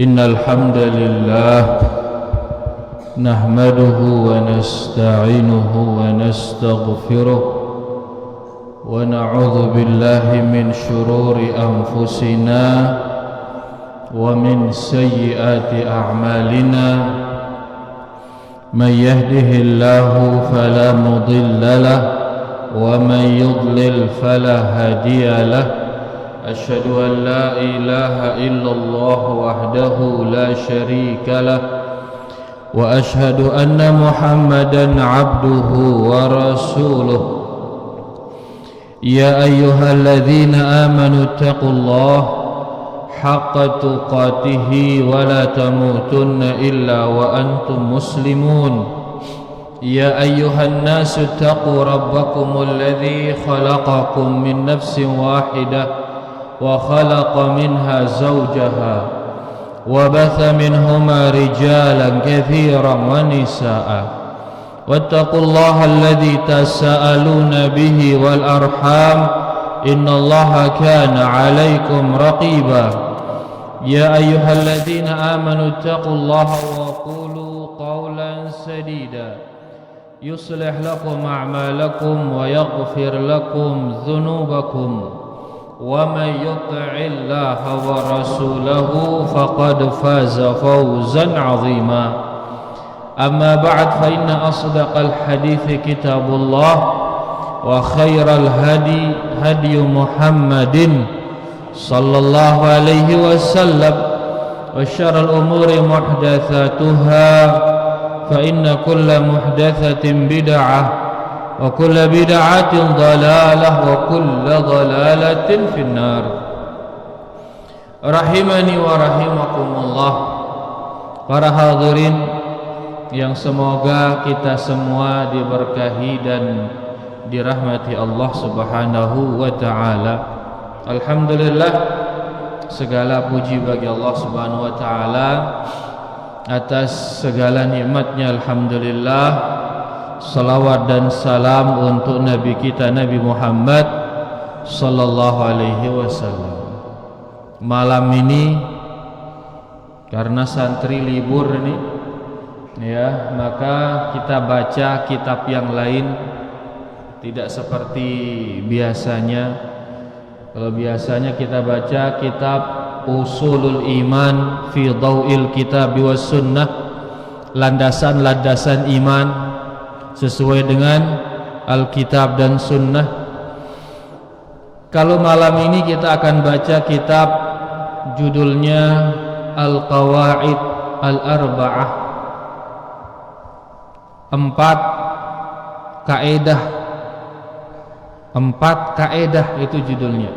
إن الحمد لله نحمده ونستعينه ونستغفره ونعوذ بالله من شرور أنفسنا ومن سيئات أعمالنا من يهده الله فلا مضل له ومن يضلل فلا هادي له أشهد أن لا إله إلا الله وحده لا شريك له وأشهد أن محمدا عبده ورسوله يا أيها الذين آمنوا اتقوا الله حق تقاته ولا تموتن إلا وأنتم مسلمون يا أيها الناس اتقوا ربكم الذي خلقكم من نفس واحدة وخلق منها زوجها وبث منهما رجالا كثيرا ونساء واتقوا الله الذي تساءلون به والأرحام إن الله كان عليكم رقيبا يا أيها الذين آمنوا اتقوا الله وقولوا قولا سديدا يصلح لكم أعمالكم ويغفر لكم ذنوبكم ومن يطع الله ورسوله فقد فاز فوزا عظيما أما بعد فإن أصدق الحديث كتاب الله وخير الهدي هدي محمد صلى الله عليه وسلم وشر الأمور محدثاتها فإن كل محدثة بدعة وكل بدعة ضلالة وكل ضلالة في النار rahimani wa rahimakumullah. Para hadirin yang semoga kita semua diberkahi dan dirahmati Allah Subhanahu wa taala. Alhamdulillah, segala puji bagi Allah Subhanahu wa taala atas segala nikmatnya. Alhamdulillah, salawat dan salam untuk Nabi kita Nabi Muhammad sallallahu alaihi wasallam. Malam ini karena santri libur ini ya, maka kita baca kitab yang lain, tidak seperti biasanya. Kalau biasanya kita baca kitab Usulul Iman fi Dhau'il Kitab was Sunnah, landasan-landasan iman sesuai dengan Alkitab dan Sunnah. Kalau malam ini kita akan baca kitab judulnya Al-Qawaid Al-Arba'ah, 4 kaedah itu judulnya.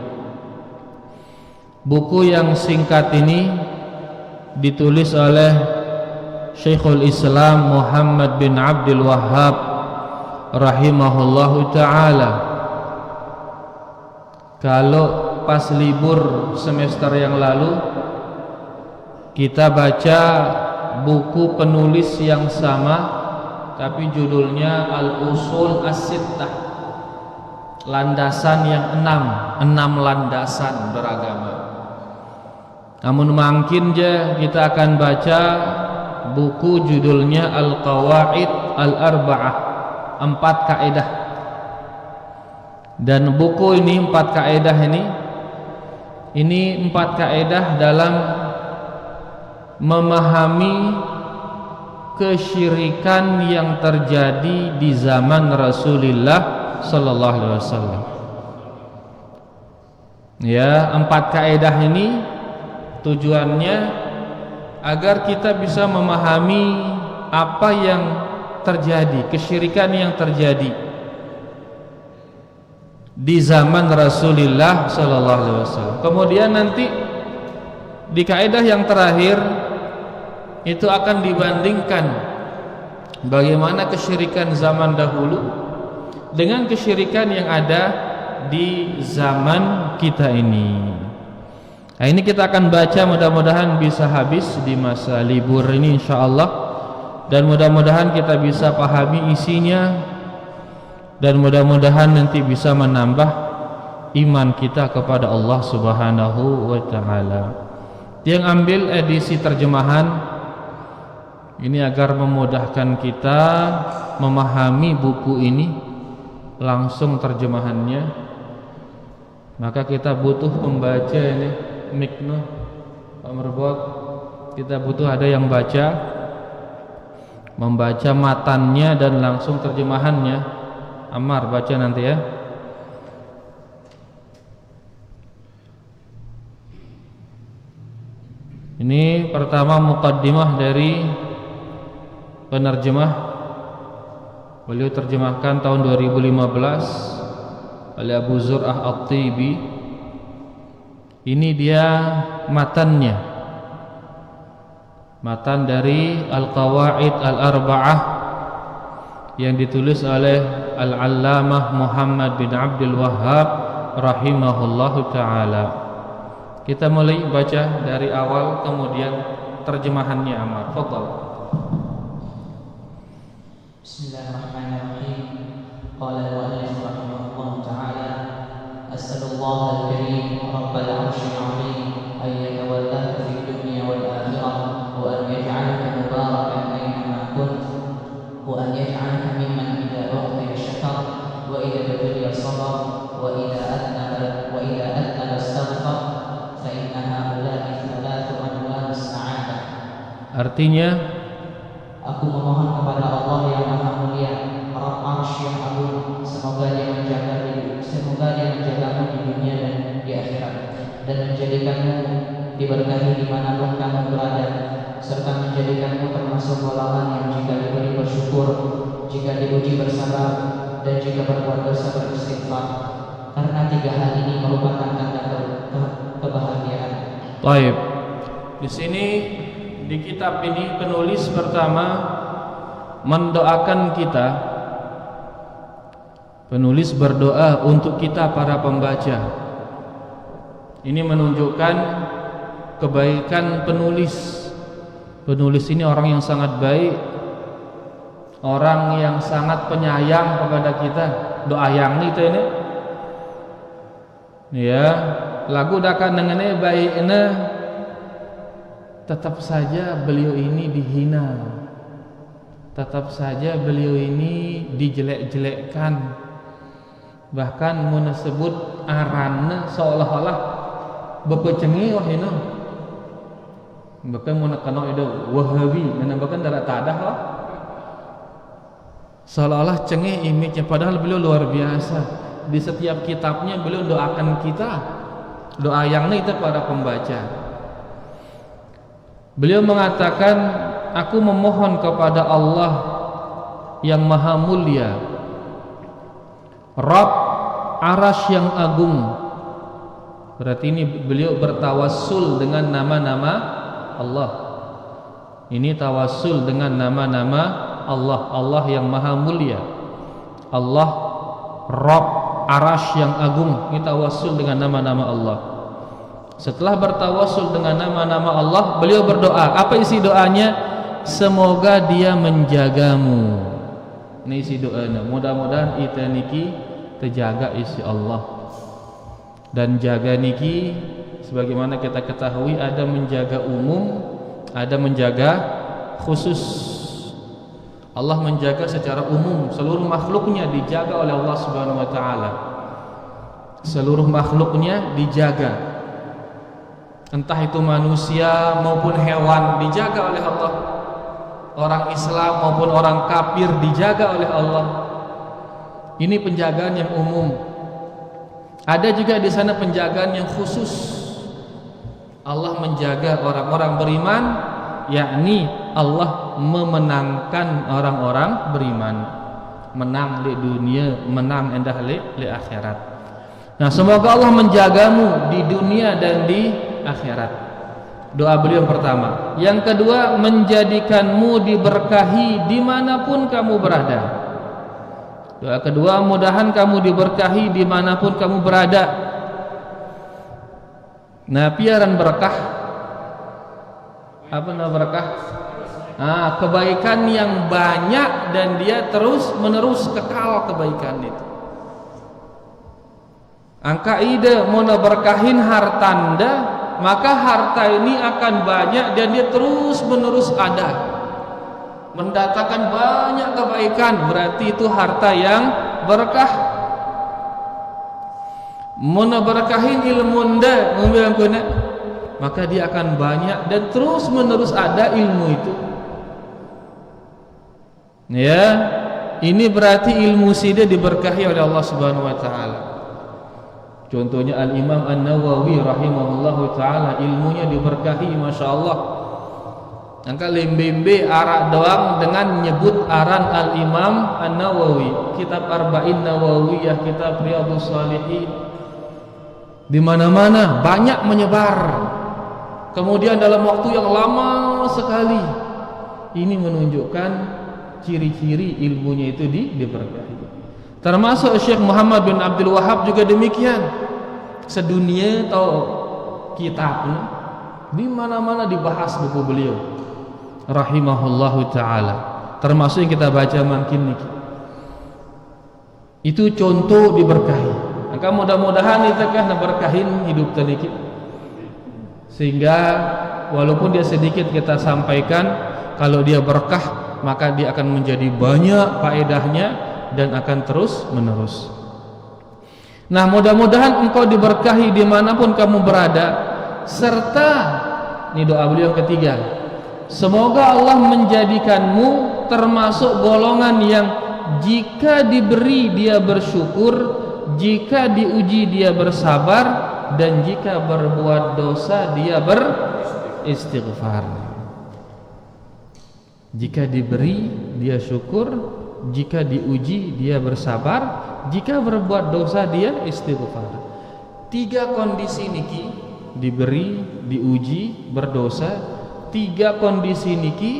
Buku yang singkat ini ditulis oleh Syekhul Islam Muhammad bin Abdul Wahhab rahimahullahu ta'ala. Kalau pas libur semester yang lalu kita baca buku penulis yang sama, tapi judulnya Al-Usul As-Sittah, landasan yang 6 landasan beragama. Namun makin kita akan baca buku judulnya Al-Qawaid Al-Arba'ah, 4 kaedah. Dan buku ini 4 kaedah ini 4 kaedah dalam memahami kesyirikan yang terjadi di zaman Rasulullah sallallahu alaihi wasallam. Ya, 4 kaedah ini tujuannya agar kita bisa memahami apa yang terjadi, kesyirikan yang terjadi di zaman Rasulullah sallallahu alaihi wasallam. Kemudian nanti di kaidah yang terakhir itu akan dibandingkan bagaimana kesyirikan zaman dahulu dengan kesyirikan yang ada di zaman kita ini. Nah, ini kita akan baca, mudah-mudahan bisa habis di masa libur ini insyaallah, dan mudah-mudahan kita bisa pahami isinya, dan mudah-mudahan nanti bisa menambah iman kita kepada Allah Subhanahu wa taala. Yang ambil edisi terjemahan ini agar memudahkan kita memahami buku ini langsung terjemahannya, maka kita butuh pembaca ini mikno Pak Merbot, kita butuh ada yang membaca matannya dan langsung terjemahannya. Ammar baca nanti ya. Ini pertama muqaddimah dari penerjemah. Beliau terjemahkan tahun 2015 oleh Abu Zur'ah At-Tibi. Ini dia matannya, matan dari Al-Qawaid Al-Arba'ah yang ditulis oleh Al-Allamah Muhammad bin Abdul Wahhab rahimahullahu ta'ala. Kita mulai baca dari awal, kemudian terjemahannya. Ammar, fadhal. Bismillahirrahmanirrahim. Qala al-mu'allif rahimahullahu ta'ala, as'alullah al-karim rabbal 'arsyil 'azim an yatawallaka fid dunya wal akhirah wa an yaj'alaka mubarakan aynama kunt wa an yaj'alaka mimman idza u'tiya syakara wa idza tuliya sabara wa idza adnaba astaghfar fa inna haula'i thalathu anwa' as-sa'adah. Artinya, aku memohon kepada Allah yang Maha Mulia, Rabb Arsy yang Agung, semoga Dia menjagamu di dunia dan di akhirat, dan menjadikanmu diberkahi dimanapun kamu berada, serta menjadikanmu termasuk golongan yang jika diberi bersyukur, jika dipuji bersabar, dan jika berbuat dosa beristighfar, karena tiga hal ini merupakan tanda kebahagiaan. baik. Di sini di kitab ini penulis pertama mendoakan kita. Penulis berdoa untuk kita para pembaca. Ini menunjukkan kebaikan penulis. Penulis ini orang yang sangat baik, orang yang sangat penyayang kepada kita. Doa yang itu ini. Ya, lagu dakan dengannya baiknya. Tetap saja beliau ini dihina, tetap saja beliau ini dijelek-jelekkan, bahkan menyebut aranna seolah-olah bepecengi wah ini, bahkan menekano itu Wahabi, menambahkan darah tadah lah, seolah-olah cengih image-nya, padahal beliau luar biasa. Di setiap kitabnya beliau doakan kita, doa yang itu para pembaca. Beliau mengatakan, aku memohon kepada Allah yang Maha Mulia, Rabb Arasy yang Agung. Berarti ini beliau bertawassul dengan nama-nama Allah. Ini tawassul dengan nama-nama Allah. Allah yang Maha Mulia, Allah Rabb Arasy yang Agung. Ini tawassul dengan nama-nama Allah. Setelah bertawassul dengan nama-nama Allah, beliau berdoa. Apa isi doanya? Semoga Dia menjagamu. Ini isi doanya. Mudah-mudahan kita niki terjaga isi Allah. Dan jaga niki sebagaimana kita ketahui ada menjaga umum, ada menjaga khusus. Allah menjaga secara umum, seluruh makhluknya dijaga oleh Allah Subhanahu wa taala. Seluruh makhluknya dijaga. Entah itu manusia maupun hewan dijaga oleh Allah. Orang Islam maupun orang kafir dijaga oleh Allah. Ini penjagaan yang umum. Ada juga di sana penjagaan yang khusus. Allah menjaga orang-orang beriman, yakni Allah memenangkan orang-orang beriman. Menang di dunia, menang endah di akhirat. Nah, semoga Allah menjagamu di dunia dan di akhirat. Doa beliau yang pertama. Yang kedua, menjadikanmu diberkahi dimanapun kamu berada. Doa kedua, mudahan kamu diberkahi dimanapun kamu berada. Nah, piaran berkah. Apa nama berkah? Nah, kebaikan yang banyak dan dia terus menerus kekal kebaikan itu. Angka ide mau berkahin hartanda maka harta ini akan banyak dan dia terus menerus ada, mendatangkan banyak kebaikan. Berarti itu harta yang berkah. Mun berkahin ilmu nda ngomong kuna, maka dia akan banyak dan terus menerus ada ilmu itu. Ya, ini berarti ilmu sida diberkahi oleh Allah Subhanahu wa taala. Contohnya Al-Imam An-Nawawi rahimahullahu taala, ilmunya diberkahi masyaallah. Angka lembe-lembe arak doang dengan nyebut aran Al-Imam An-Nawawi, kitab Arba'in Nawawiyah, kitab Riyadhus Shalihin. Di mana-mana banyak menyebar. Kemudian dalam waktu yang lama sekali. Ini menunjukkan ciri-ciri ilmunya itu diberkahi. Termasuk Syekh Muhammad bin Abdul Wahab juga demikian. Sedunia atau kitabnya di mana-mana dibahas buku beliau. Rahimahullahu taala. Termasuk yang kita baca makin niki. Itu contoh diberkahi. Maka mudah-mudahan itu kan berkahin hidup tadi, sehingga walaupun dia sedikit kita sampaikan, kalau dia berkah maka dia akan menjadi banyak faedahnya dan akan terus menerus. Nah, mudah-mudahan engkau diberkahi dimanapun kamu berada, serta ini doa beliau yang ketiga, semoga Allah menjadikanmu termasuk golongan yang jika diberi dia bersyukur, jika diuji dia bersabar, dan jika berbuat dosa dia beristighfar. Jika diberi dia syukur, jika diuji dia bersabar, jika berbuat dosa dia istighfar. 3 kondisi niki, diberi, diuji, berdosa. 3 kondisi niki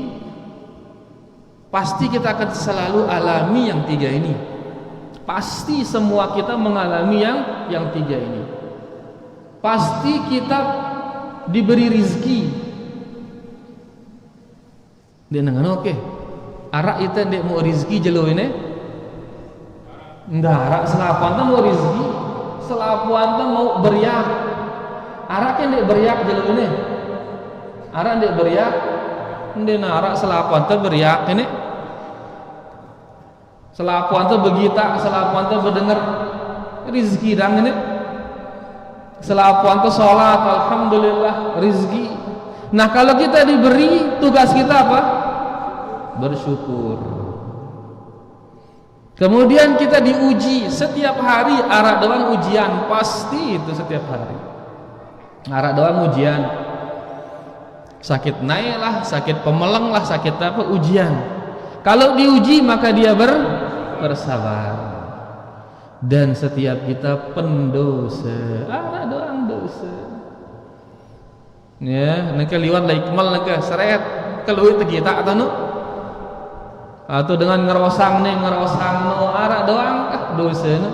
pasti kita akan selalu alami yang 3 ini. Pasti semua kita mengalami yang 3 ini. Pasti kita diberi rizki. Dia nangan oke. Arak itu dia mau rizki jelo ini. Ndak arak selapuan tu mau rizki, selapuan tu mau beriak. Arak kan dia beriak jelo ini. Arak dia beriak, dia narak selapuan tu beriak ini. Selapuan tu begita, selapuan tu berdengar rizki dang ini. Selapuan tu salat, alhamdulillah rizki. Nah, kalau kita diberi, tugas kita apa? Bersyukur. Kemudian kita diuji setiap hari, arak doang ujian, pasti itu setiap hari. Arak doang ujian. Sakit naik lah, sakit pemeleng lah, sakit apa ujian. Kalau diuji maka dia bersabar. Dan setiap kita pendosa, ada doang dosa. Ya, nak liwat lah ikmal nak seret keluar itu kita atau no? Atau dengan ngerosang no arak doang dosa no.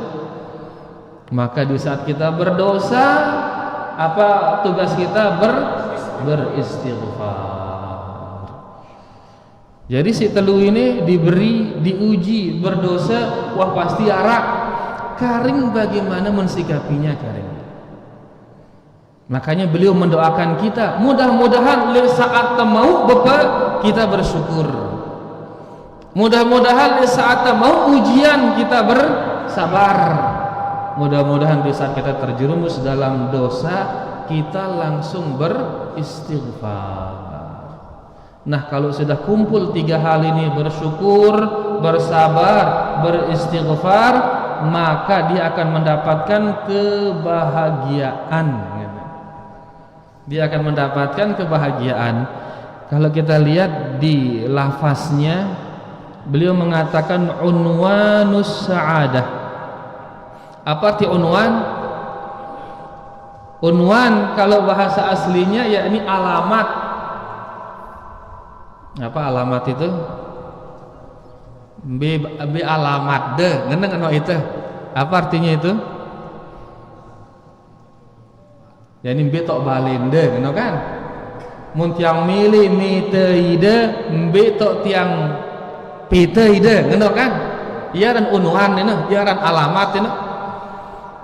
Maka di saat kita berdosa, apa tugas kita? Beristighfar. Jadi si telu ini diberi, diuji, berdosa, wah pasti arak. Karing bagaimana mensikapinya karing. Makanya beliau mendoakan kita, mudah-mudahan saat mau Bapak kita bersyukur. Mudah-mudahan saat mau ujian kita bersabar. Mudah-mudahan di saat kita terjerumus dalam dosa kita langsung beristighfar. Nah, kalau sudah kumpul 3 hal ini, bersyukur, bersabar, beristighfar, maka dia akan mendapatkan kebahagiaan. Dia akan mendapatkan kebahagiaan. Kalau kita lihat di lafaznya, beliau mengatakan unwanus sa'adah. Apa arti unwan? Unwan kalau bahasa aslinya yakni alamat. Apa alamat itu? B alamat de, ngeneng itu. Apa artinya itu? Yani B tok balinde, ngono kan? Mun tiang milih miteide, B tok tiang piteide, ngono kan? Iya ran unwan ini, iya ran alamat ini.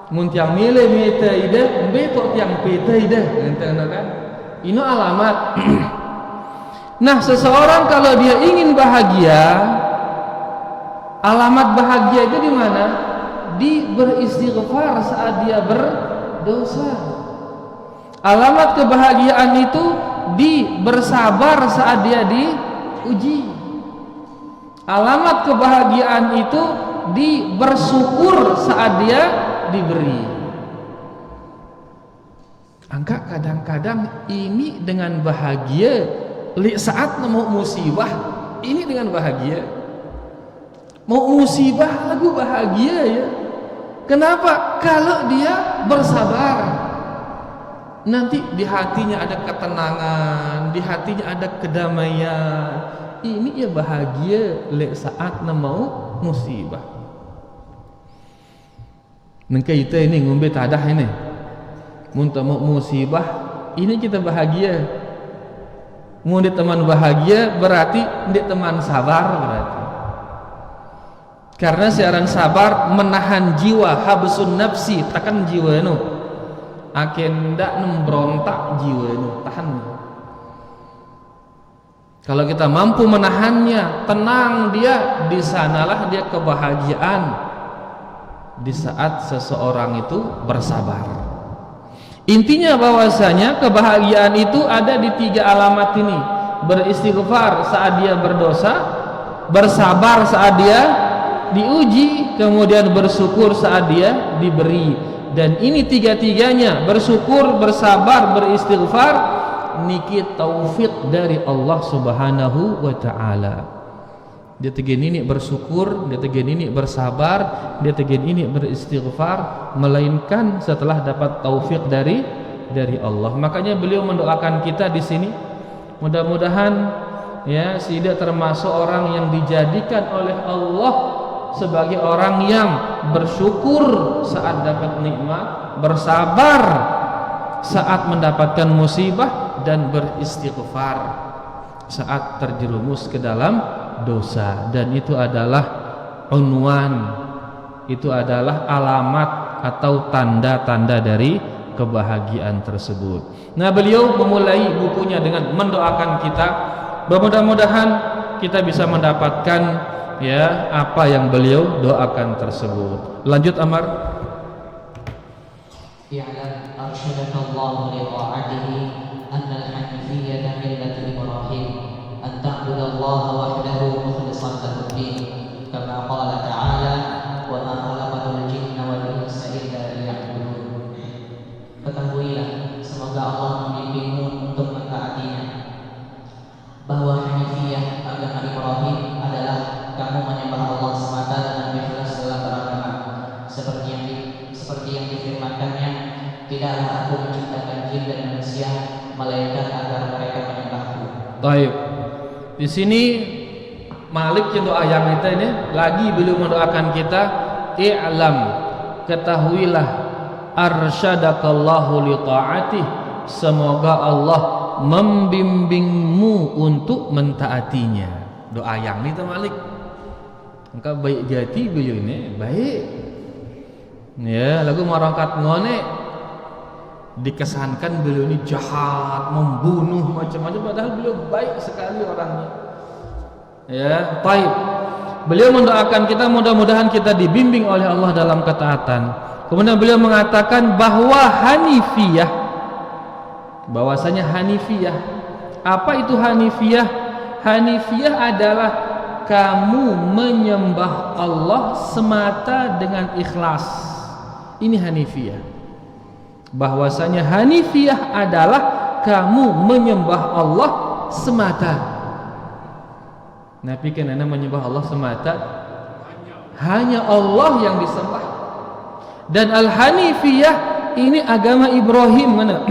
mun tiang milih mete ide beto tiang pete ide enteng kan ini alamat. Nah, seseorang kalau dia ingin bahagia, alamat bahagia itu di mana? Di beristighfar saat dia berdosa. Alamat kebahagiaan itu di bersabar saat dia diuji. Alamat kebahagiaan itu di bersyukur saat dia diberi. Angka kadang-kadang ini dengan bahagia, saat mau musibah ini dengan bahagia. Mau musibah lagu bahagia ya. Kenapa? Kalau dia bersabar, nanti di hatinya ada ketenangan, di hatinya ada kedamaian. Ini ya bahagia saat mau musibah. Nengke kita ini ngombe tadah ini. Muntah mau musibah, ini kita bahagia. Mau di teman bahagia berarti di teman sabar berarti. Karena siaran sabar menahan jiwa, habsun nafsi, takan jiwa nu. Akan ndak memberontak jiwa nu, tahan. Kalau kita mampu menahannya, tenang dia, di sanalah dia kebahagiaan di saat seseorang itu bersabar. Intinya bahwasanya kebahagiaan itu ada di 3 alamat ini. Beristighfar saat dia berdosa, bersabar saat dia diuji, kemudian bersyukur saat dia diberi. Dan ini 3-tiganya, bersyukur, bersabar, beristighfar, niki taufik dari Allah Subhanahu wa taala. Dia tegen ini bersyukur, dia tegen ini bersabar, dia tegen ini beristighfar, melainkan setelah dapat taufik dari Allah. Makanya beliau mendoakan kita di sini, mudah-mudahan ya tidak termasuk orang yang dijadikan oleh Allah sebagai orang yang bersyukur saat dapat nikmat, bersabar saat mendapatkan musibah, dan beristighfar saat terjerumus ke dalam dosa. Dan itu adalah unwan, itu adalah alamat atau tanda-tanda dari kebahagiaan tersebut. Nah, beliau memulai bukunya dengan mendoakan kita, mudah-mudahan kita bisa mendapatkan ya apa yang beliau doakan tersebut. Lanjut Amar. Ya'lam arsyadakallahu li ta'atihi anna al-hanifiyyah millatu Ibrahim an ta'budallaha wahdahu mukhlishan lahu-d-din kama qala ta'ala wa ma khalaqatul jinna wal insa illa liya'budun. Ketahuilah, semoga Allah membimbingmu untuk mentaatinya, bahwa hanifiyah agama Ibrahim adalah kamu menyembah Allah semata dengan ikhlas dalam beragama, seperti yang difirmankannya, tidaklah aku menciptakan jin dan manusia melainkan agar mereka menyembahku. Baik. Di sini Malik yang doa yang kita ini lagi beliau mendoakan kita, i'lam, ketahuilah, arsyadakallahu li ta'atih, semoga Allah membimbingmu untuk mentaatinya. Doa yang itu Malik. Engkau baik jati beliau ini, baik. Ya, lagu marangkat ngone dikesankan beliau ini jahat, membunuh macam-macam, padahal beliau baik sekali orangnya. Ya, baik. Beliau mendoakan kita mudah-mudahan kita dibimbing oleh Allah dalam ketaatan. Kemudian beliau mengatakan bahwa hanifiyah, bahwasanya hanifiyah. Apa itu hanifiyah? Hanifiyah adalah kamu menyembah Allah semata dengan ikhlas. Ini hanifiyah. Bahwasanya hanifiyah adalah kamu menyembah Allah semata. Nabi kan menyembah Allah semata, hanya Allah yang disembah. Dan al-hanifiyah ini agama Ibrahim, mana?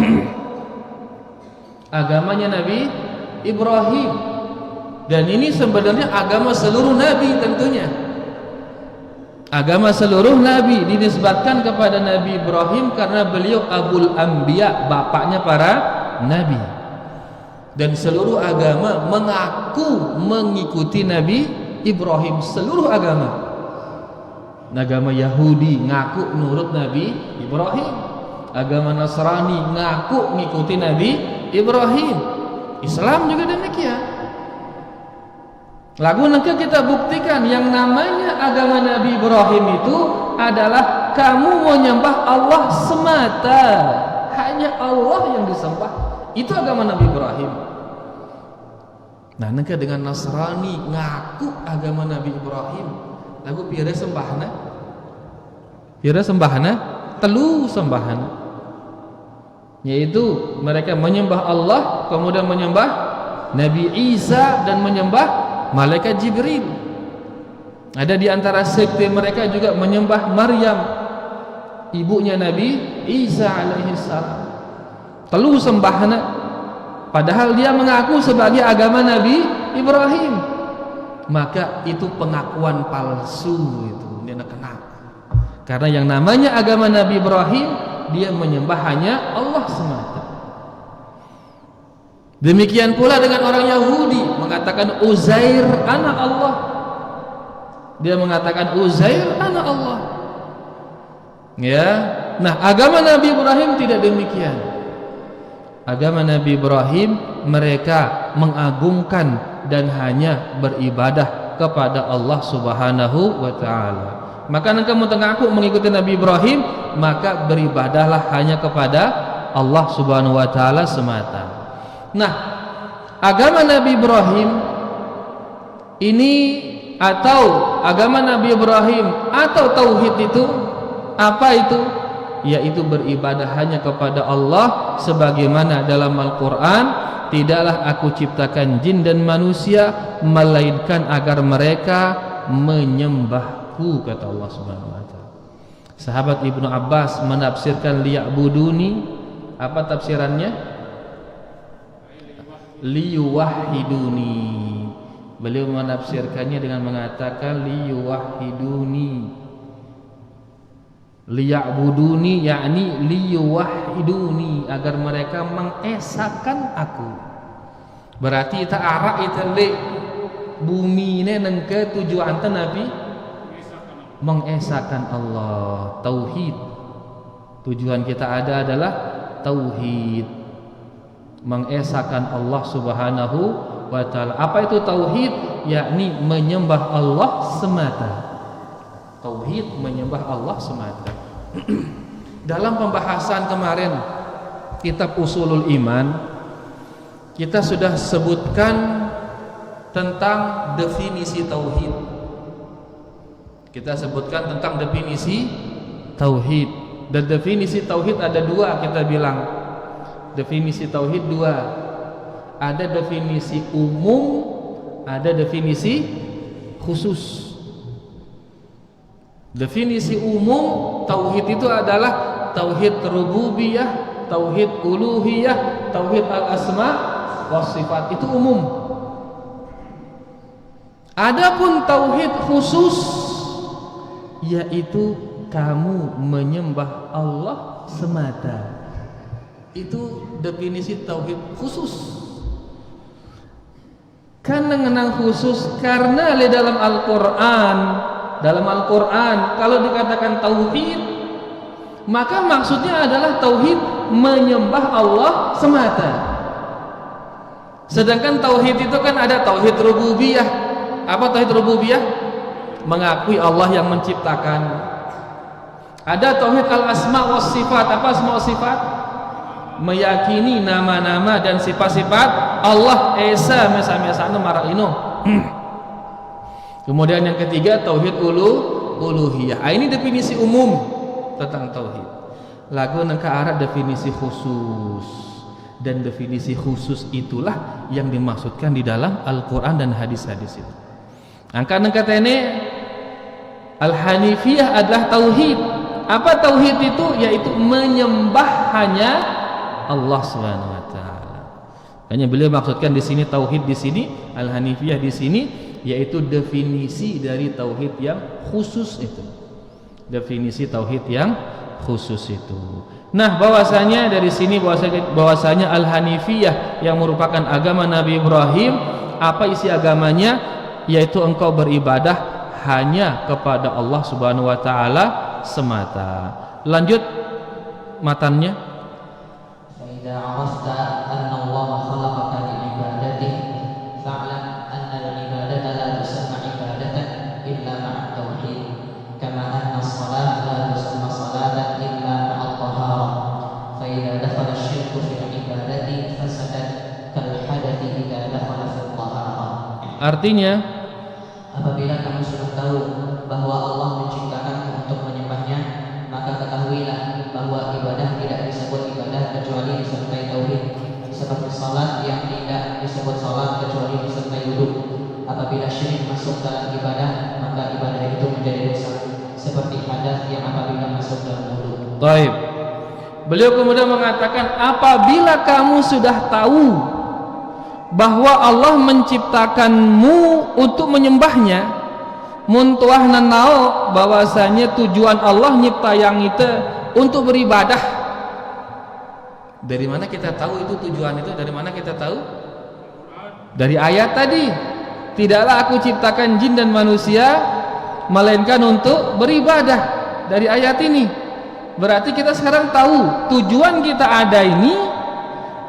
Agamanya Nabi Ibrahim. Dan ini sebenarnya agama seluruh nabi tentunya. Agama seluruh nabi dinisbatkan kepada Nabi Ibrahim karena beliau Abul Anbiya, bapaknya para nabi. Dan seluruh agama mengaku mengikuti Nabi Ibrahim, seluruh agama. Agama Yahudi ngaku nurut Nabi Ibrahim. Agama Nasrani ngaku ngikuti Nabi Ibrahim. Islam juga demikian. Lagu nanti kita buktikan yang namanya agama Nabi Ibrahim itu adalah kamu menyembah Allah semata, hanya Allah yang disembah. Itu agama Nabi Ibrahim. Nah, nanti dengan Nasrani ngaku agama Nabi Ibrahim, lagu pira sembahna, telu sembahna, yaitu mereka menyembah Allah, kemudian menyembah Nabi Isa dan menyembah malaikat Jibril. Ada di antara sekte mereka juga menyembah Maryam, ibunya Nabi Isa alaihissalam. Telu sembahna, padahal dia mengaku sebagai agama Nabi Ibrahim. Maka itu pengakuan palsu, itu dia nak kena. Karena yang namanya agama Nabi Ibrahim, dia menyembah hanya Allah semata. Demikian pula dengan orang Yahudi mengatakan Uzair anak Allah. Dia mengatakan Uzair anak Allah. Ya. Nah, agama Nabi Ibrahim tidak demikian. Agama Nabi Ibrahim mereka mengagungkan dan hanya beribadah kepada Allah Subhanahu wa taala. Maka nak kamu mengaku mengikuti Nabi Ibrahim, maka beribadahlah hanya kepada Allah Subhanahu wa taala semata. Nah, agama Nabi Ibrahim ini atau agama Nabi Ibrahim atau tauhid itu apa itu? Yaitu beribadah hanya kepada Allah sebagaimana dalam Al-Qur'an, tidaklah aku ciptakan jin dan manusia melainkan agar mereka menyembahku, kata Allah Subhanahu wa taala. Sahabat Ibnu Abbas menafsirkan liya'buduni, apa tafsirannya? Liyuwahiduni. Beliau menafsirkannya dengan mengatakan liyuwahiduni, liya'buduni yakni liyuwahiduni, agar mereka mengesahkan aku. Berarti ta arah itu le bumi ini nengke tujuan Nabi mengesahkan Allah, tauhid. Tujuan kita adalah tauhid, mengesahkan Allah Subhanahu wa taala. Apa itu tauhid? Yakni menyembah Allah semata. Tauhid menyembah Allah semata. Dalam pembahasan kemarin kitab Ushulul Iman, kita sudah sebutkan tentang definisi tauhid. Kita sebutkan tentang definisi tauhid. Dan definisi tauhid ada dua, kita bilang. Definisi tauhid dua. Ada definisi umum, ada definisi khusus. Definisi umum tauhid itu adalah tauhid rububiyah, tauhid uluhiyah, tauhid al-asma was sifat. Itu umum. Adapun tauhid khusus, yaitu kamu menyembah Allah semata. Itu definisi tauhid khusus. Karena mengenang khusus karena di dalam Al-Qur'an, kalau dikatakan tauhid, maka maksudnya adalah tauhid menyembah Allah semata. Sedangkan tauhid itu kan ada tauhid rububiyah. Apa tauhid rububiyah? Mengakui Allah yang menciptakan. Ada tauhid al-asma was sifat. Apa asma was sifat? Meyakini nama-nama dan sifat-sifat Allah Esa mesa-mesana maraino. Kemudian yang ketiga tauhid uluhiyah. Ini definisi umum tentang tauhid. Lagu nangka arah definisi khusus. Dan definisi khusus itulah yang dimaksudkan di dalam Al-Qur'an dan hadis-hadis itu. Angka ini Al-Hanifiyah adalah tauhid. Apa tauhid itu? Yaitu menyembah hanya Allah Subhanahu wa taala. Hanya beliau maksudkan di sini tauhid, di sini Al-Hanifiyah, di sini yaitu definisi dari tauhid yang khusus itu. Definisi tauhid yang khusus itu. Nah, bahwasanya dari sini bahwasanya Al-Hanifiyah yang merupakan agama Nabi Ibrahim, apa isi agamanya? Yaitu engkau beribadah hanya kepada Allah Subhanahu wa taala semata. Lanjut matannya. فإذا عرفت أن الله خلقك لعبادته فاعلم أن العبادة لا تسمى عبادة إلا مع التوحيد كما أن الصلاة لا تسمى صلاة إلا مع الطهارة فإذا دخل الشرك في العبادة فسدت كالحدث إذا دخل في الطهارة. Artinya, apabila kamu sudah tahu bahwa Allah menciptakanmu untuk menyembahnya, maka ketahuilah bahwa ibadah tidak disebut ibadah kecuali disertai tauhid, seperti salat yang tidak disebut salat kecuali disertai wudu. Apabila syirik masuk dalam ibadah, maka ibadah itu menjadi dosa, seperti hadas yang apabila masuk dalam wudu. baik. Beliau kemudian mengatakan, apabila kamu sudah tahu bahwa Allah menciptakanmu untuk menyembahnya, muntuah nanao bahwasanya tujuan Allah nyipta yang itu untuk beribadah. Dari mana kita tahu itu tujuan itu? Dari mana kita tahu? Dari ayat tadi. Tidaklah aku ciptakan jin dan manusia melainkan untuk beribadah. Dari ayat ini. Berarti kita sekarang tahu tujuan kita ada ini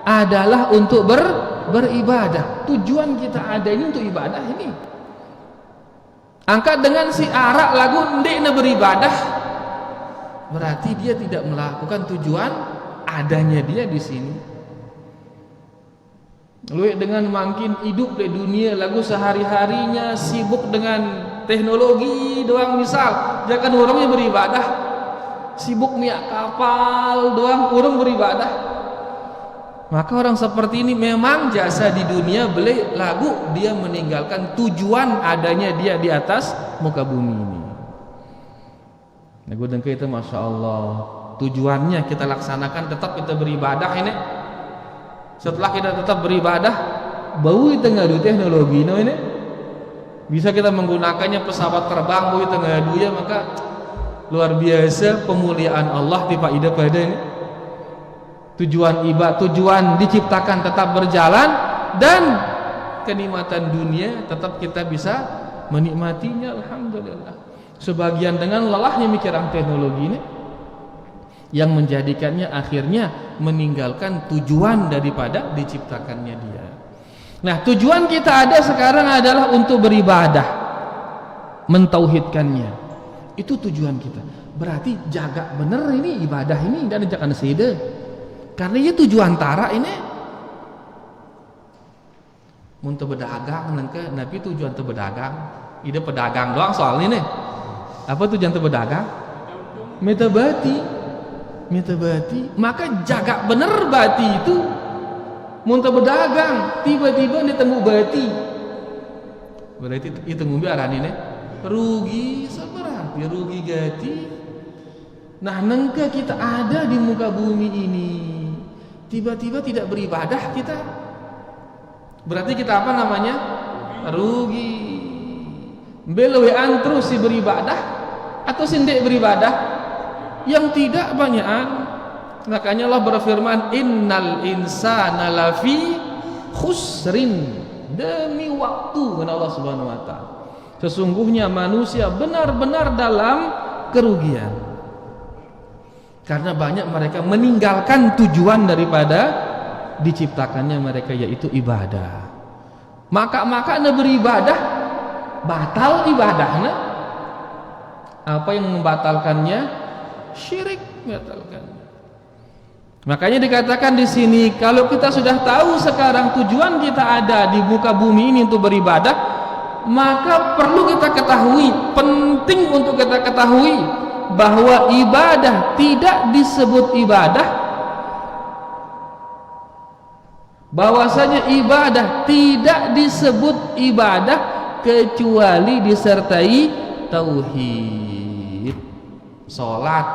adalah untuk beribadah. Tujuan kita ada ini untuk ibadah ini. Angkat dengan si arak lagu ndekna beribadah, berarti dia tidak melakukan tujuan adanya dia di sini. Lu dengan makin hidup di dunia lagu sehari-harinya sibuk dengan teknologi doang, misal jangan orangnya beribadah, sibuk miak kapal doang orang beribadah. Maka orang seperti ini memang jasa di dunia beli lagu dia meninggalkan tujuan adanya dia di atas muka bumi ini. Lagu dengke itu masya Allah tujuannya kita laksanakan tetap kita beribadah ini. Setelah kita tetap beribadah, bau itu ngadu teknologi no ini. Bisa kita menggunakannya pesawat terbang bau itu ngadu ya, maka luar biasa pemuliaan Allah tiba ida pada ini. Tujuan ibadah, tujuan diciptakan tetap berjalan dan kenikmatan dunia tetap kita bisa menikmatinya, alhamdulillah. Sebagian dengan lelahnya mikiran teknologi ini yang menjadikannya akhirnya meninggalkan tujuan daripada diciptakannya dia. Nah, tujuan kita ada sekarang adalah untuk beribadah, mentauhidkannya. Itu tujuan kita. Berarti jaga bener ini ibadah ini dan jangan sida. Karena ya tujuan tara ini untuk berdagang nengke nabi tujuan untuk berdagang ide pedagang doang soal ini apa tujuan untuk berdagang metabati maka jaga bener bati itu untuk berdagang tiba-tiba ditemu bati berarti itu ngumbi aran ini rugi seberapa rugi gati. Nah nengke kita ada di muka bumi ini tiba-tiba tidak beribadah kita, berarti kita apa namanya? Rugi. Belewean terus si beribadah atau sindek beribadah? Yang tidak banyakan. Makanya Allah berfirman, innal insana lafi khusrin, demi waktu kata Allah Subhanahu wa taala. Sesungguhnya manusia benar-benar dalam kerugian. Karena banyak mereka meninggalkan tujuan daripada diciptakannya mereka, yaitu ibadah. Maka anda beribadah batal ibadahnya. Apa yang membatalkannya? Syirik membatalkannya. Makanya dikatakan di sini kalau kita sudah tahu sekarang tujuan kita ada di muka bumi ini untuk beribadah, maka perlu kita ketahui, penting untuk kita ketahui bahwa ibadah tidak disebut ibadah, bahwasanya ibadah tidak disebut ibadah kecuali disertai tauhid. Salat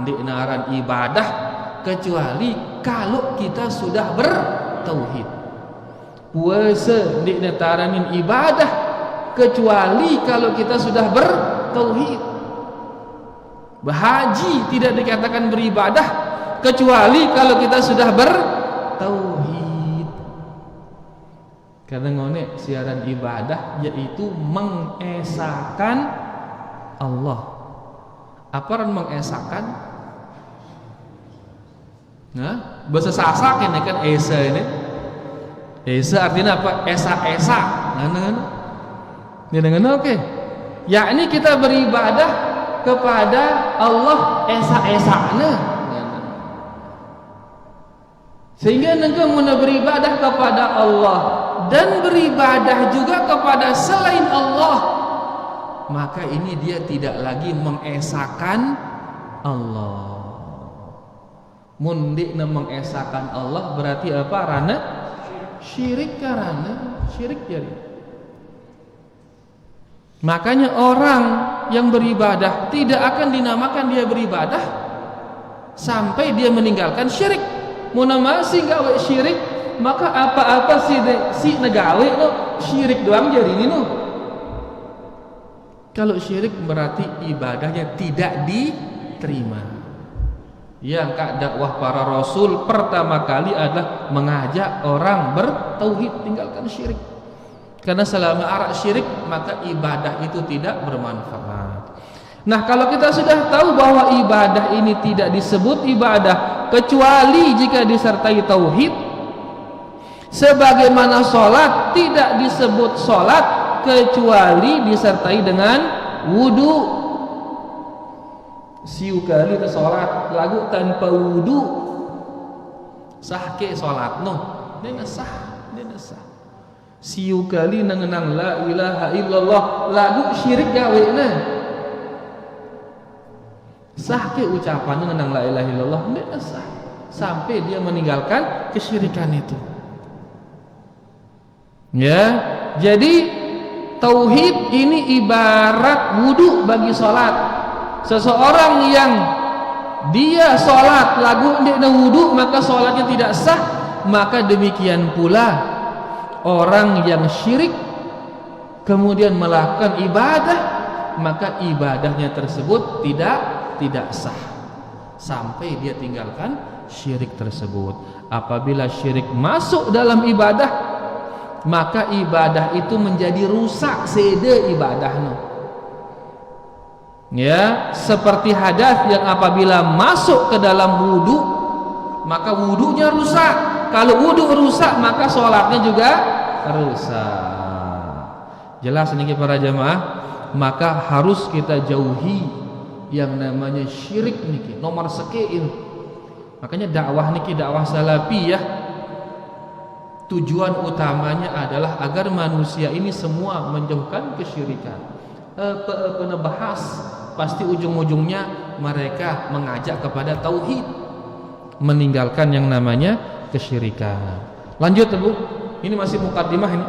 ndik naran ibadah kecuali kalau kita sudah bertauhid. Puasa ndik nataranin ibadah kecuali kalau kita sudah bertauhid. Berhaji tidak dikatakan beribadah kecuali kalau kita sudah bertauhid. Karena ngone siaran ibadah yaitu mengesahkan Allah. Apa ran mengesahkan? Nah, bahasa Sasak ini kan esa ini. Esa artinya apa? Esa-esa. Nah, oke. Yakni kita beribadah kepada Allah esa-esana. Sehingga engkau beribadah kepada Allah dan beribadah juga kepada selain Allah, maka ini dia tidak lagi mengesahkan Allah. Mundikna mengesahkan Allah berarti apa? Rana syirik, karena syirik jadi. Makanya orang yang beribadah tidak akan dinamakan dia beribadah sampai dia meninggalkan syirik. Mun masih gawe syirik, maka apa-apa si negawe no syirik doang jadi ini no. Kalau syirik berarti ibadahnya tidak diterima. Yang kak dakwah para rasul pertama kali adalah mengajak orang bertauhid, tinggalkan syirik. Karena selama arak syirik maka ibadah itu tidak bermanfaat. Nah, kalau kita sudah tahu bahwa ibadah ini tidak disebut ibadah kecuali jika disertai tauhid, sebagaimana sholat tidak disebut sholat kecuali disertai dengan wudu. Siu kali itu sholat lagu tanpa wudu sah ke sholat no, dia sah. Siu kali nangenang la ilaha illallah lagu syirik gawe na sah ke ucapan nangenang la ilaha illallah dia sah sampai dia meninggalkan kesyirikan itu. Ya, jadi tauhid ini ibarat wudu bagi sholat. Seseorang yang dia sholat lagu dia wudu maka sholatnya tidak sah, maka demikian pula orang yang syirik kemudian melakukan ibadah, maka ibadahnya tersebut tidak sah sampai dia tinggalkan syirik tersebut. Apabila syirik masuk dalam ibadah, maka ibadah itu menjadi rusak sede ibadahnya. Ya, seperti hadas yang apabila masuk ke dalam wudu, maka wudunya rusak. Kalau wudu rusak, maka sholatnya juga rusak. Jelas ini para jamaah, maka harus kita jauhi yang namanya syirik niki nomor sekian. Makanya dakwah niki dakwah salafiyah tujuan utamanya adalah agar manusia ini semua menjauhkan kesyirikan. Pernah bahas pasti ujung-ujungnya mereka mengajak kepada tauhid, meninggalkan yang namanya kesyirikan. Lanjut Bu, ini masih mukaddimah ini.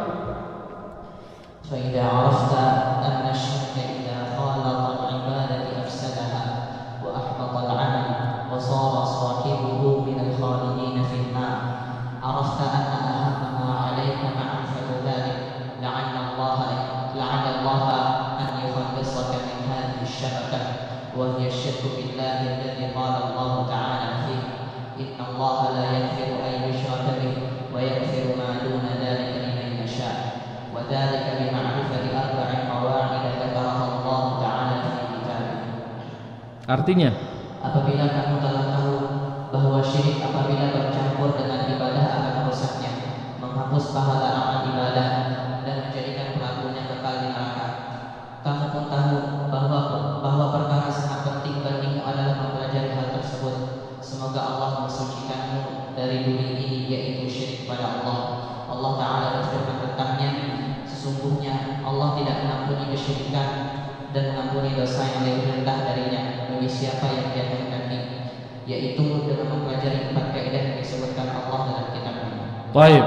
فإذا عرفت أن الشرك إذا خالط العبادة أفسدها وأحبط العمل وصار صاحبه من الخالدين في النار، عرفت أن أهم ما عليك معرفة ذلك لعل الله أن يخلصك من هذه الشبكة، وهي الشرك بالله الذي قال الله تعالى فيه: إن الله لا يغفر أن يشرك به ويغفر ما دون ذلك لمن يشاء، وذلك بمعرفة 4 قواعد ذكرها الله تعالى في كتابه. Artinya, apabila kamu telah tahu bahwa syirik apabila bercampur dengan ibadah akan merusaknya, menghapus pahala amal ibadah dan menjadikan pelakunya kekal di neraka. Kamu pun tahu bahwa perkara sangat penting bagimu adalah mempelajari hal tersebut. Semoga Allah mensucikanmu dari dunia ini, yaitu syirik pada Allah. Allah Ta'ala berfirman tentangnya, sesungguhnya Allah tidak mengampuni kesyirikan dan mengampuni dosa yang lebih rendah darinya bagi siapa yang Dia kehendaki, yaitu dengan mempelajari 4 kaidah yang disebutkan Allah dalam kitabnya. baik.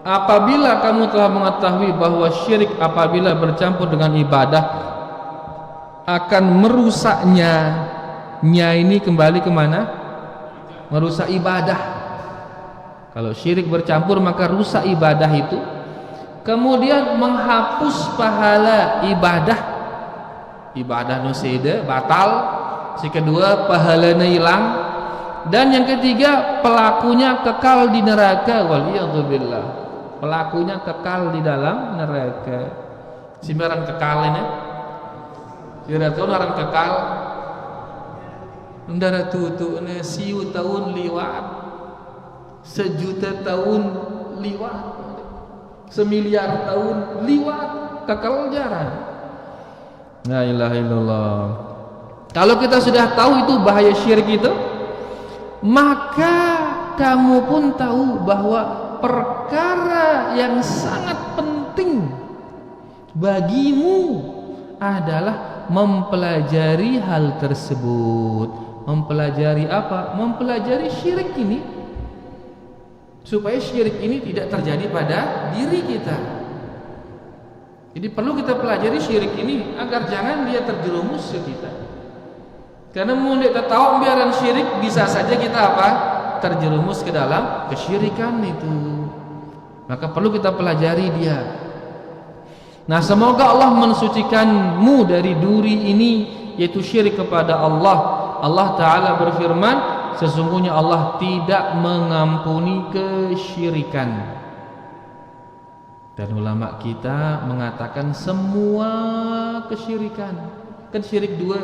Apabila kamu telah mengetahui bahwa syirik apabila bercampur dengan ibadah akan merusaknya, ini kembali kemana? Merusak ibadah. Kalau syirik bercampur maka rusak ibadah itu. Kemudian menghapus pahala ibadah nusida batal. Si kedua pahalanya hilang. Dan yang ketiga pelakunya kekal di neraka. Waliyadzubillah. Pelakunya kekal di dalam neraka. Simbaran kekal ini Kira-kira orang kekal ndara tutuna siu tahun liwat, sejuta tahun liwat, semiliar tahun liwat, kekal jarang. La ilaha illallah. Kalau kita sudah tahu itu bahaya syirik itu, maka kamu pun tahu bahwa perkara yang sangat penting bagimu adalah mempelajari hal tersebut. Mempelajari apa? Mempelajari syirik ini, supaya syirik ini tidak terjadi pada diri kita. Jadi perlu kita pelajari syirik ini agar jangan dia terjerumus ke kita. Karena mau kita tahu biaran syirik, bisa saja kita apa? Terjerumus ke dalam kesyirikan itu. Maka perlu kita pelajari dia. Nah, semoga Allah mensucikanmu dari duri ini, yaitu syirik kepada Allah. Allah Ta'ala berfirman, sesungguhnya Allah tidak mengampuni kesyirikan. Dan ulama kita mengatakan semua kesyirikan, kan syirik dua,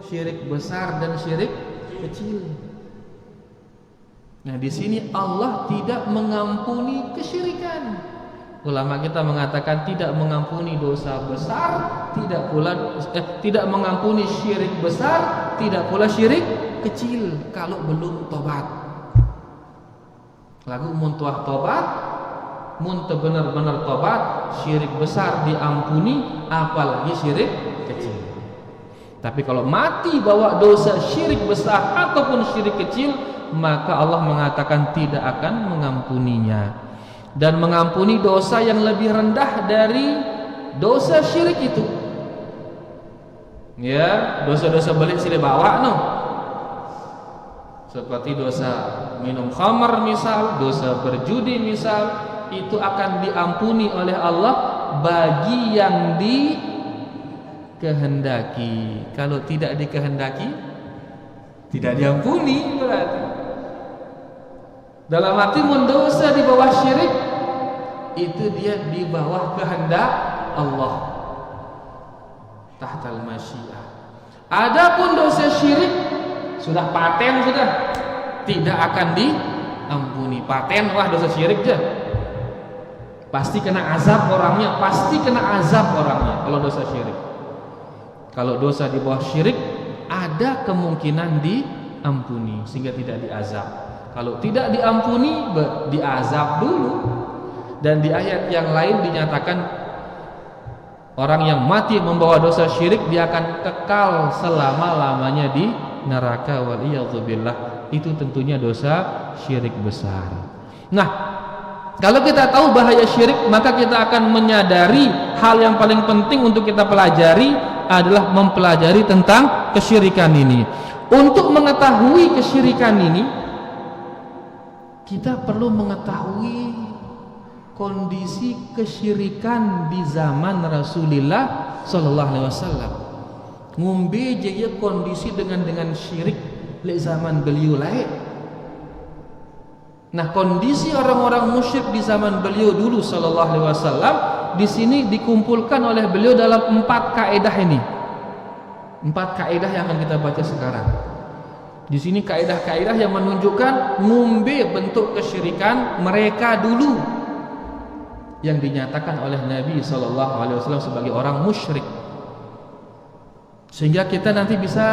syirik besar dan syirik kecil. Nah, di sini Allah tidak mengampuni kesyirikan. Ulama kita mengatakan tidak mengampuni dosa besar, tidak mengampuni syirik besar, tidak pula syirik kecil kalau belum tobat. Lagu mun tuah tobat, mun benar-benar tobat, syirik besar diampuni, apalagi syirik kecil. Tapi kalau mati bawa dosa syirik besar ataupun syirik kecil, maka Allah mengatakan tidak akan mengampuninya. Dan mengampuni dosa yang lebih rendah dari dosa syirik itu. Ya, dosa-dosa belit sila bawa no. Seperti dosa minum khamar misal, dosa berjudi misal, itu akan diampuni oleh Allah bagi yang dikehendaki. Kalau tidak dikehendaki, tidak diampuni berarti. Dalam arti mendosa di bawah syirik, itu dia di bawah kehendak Allah, tahtal masyiah. Adapun dosa syirik sudah paten, sudah tidak akan diampuni. Paten, wah dosa syirik aja, pasti kena azab orangnya, pasti kena azab orangnya kalau dosa syirik. Kalau dosa di bawah syirik ada kemungkinan diampuni sehingga tidak diazab. Kalau tidak diampuni, diazab dulu. Dan di ayat yang lain dinyatakan orang yang mati membawa dosa syirik, dia akan kekal selama-lamanya di neraka, waliyadzubillah. Itu tentunya dosa syirik besar. Nah, kalau kita tahu bahaya syirik, maka kita akan menyadari hal yang paling penting untuk kita pelajari adalah mempelajari tentang kesyirikan ini. Untuk mengetahui kesyirikan ini, kita perlu mengetahui kondisi kesyirikan di zaman Rasulullah sallallahu alaihi wasallam. Ngombe je kondisi dengan syirik di zaman beliau lain. Nah, kondisi orang-orang musyrik di zaman beliau dulu sallallahu alaihi wasallam di sini dikumpulkan oleh beliau dalam 4 kaidah ini. 4 kaidah yang akan kita baca sekarang. Di sini kaidah-kaidah yang menunjukkan ngumbe bentuk kesyirikan mereka dulu yang dinyatakan oleh Nabi SAW sebagai orang musyrik, sehingga kita nanti bisa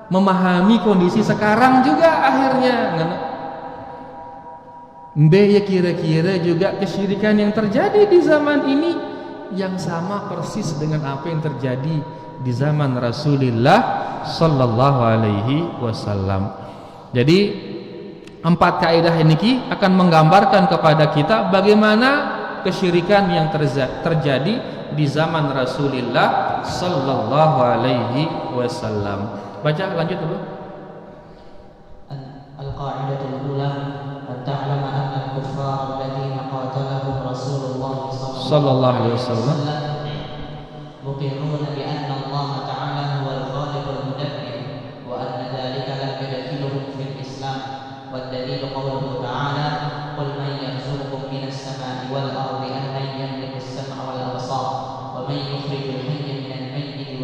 memahami kondisi sekarang juga akhirnya. Ya kira-kira juga kesyirikan yang terjadi di zaman ini yang sama persis dengan apa yang terjadi di zaman Rasulullah sallallahu alaihi wasallam. Jadi 4 kaidah ini akan menggambarkan kepada kita bagaimana kesyirikan yang terjadi di zaman Rasulullah sallallahu alaihi wasallam. Baca lanjut dulu. Al-qaidatul ula an ta'lama anna al-kuffar alladziina qatalahum Rasulullah sallallahu alaihi wasallam muqirruna bi anna Allah ta'ala huwa al-khaliq al-mudabbir wa anna dhalika lam yadkhiluhum fil Islam. والدليل قوله تعالى قل من يرزقكم من السماء والأرض أمن يملك السمع والأبصار ومن يخرج الحي من الميت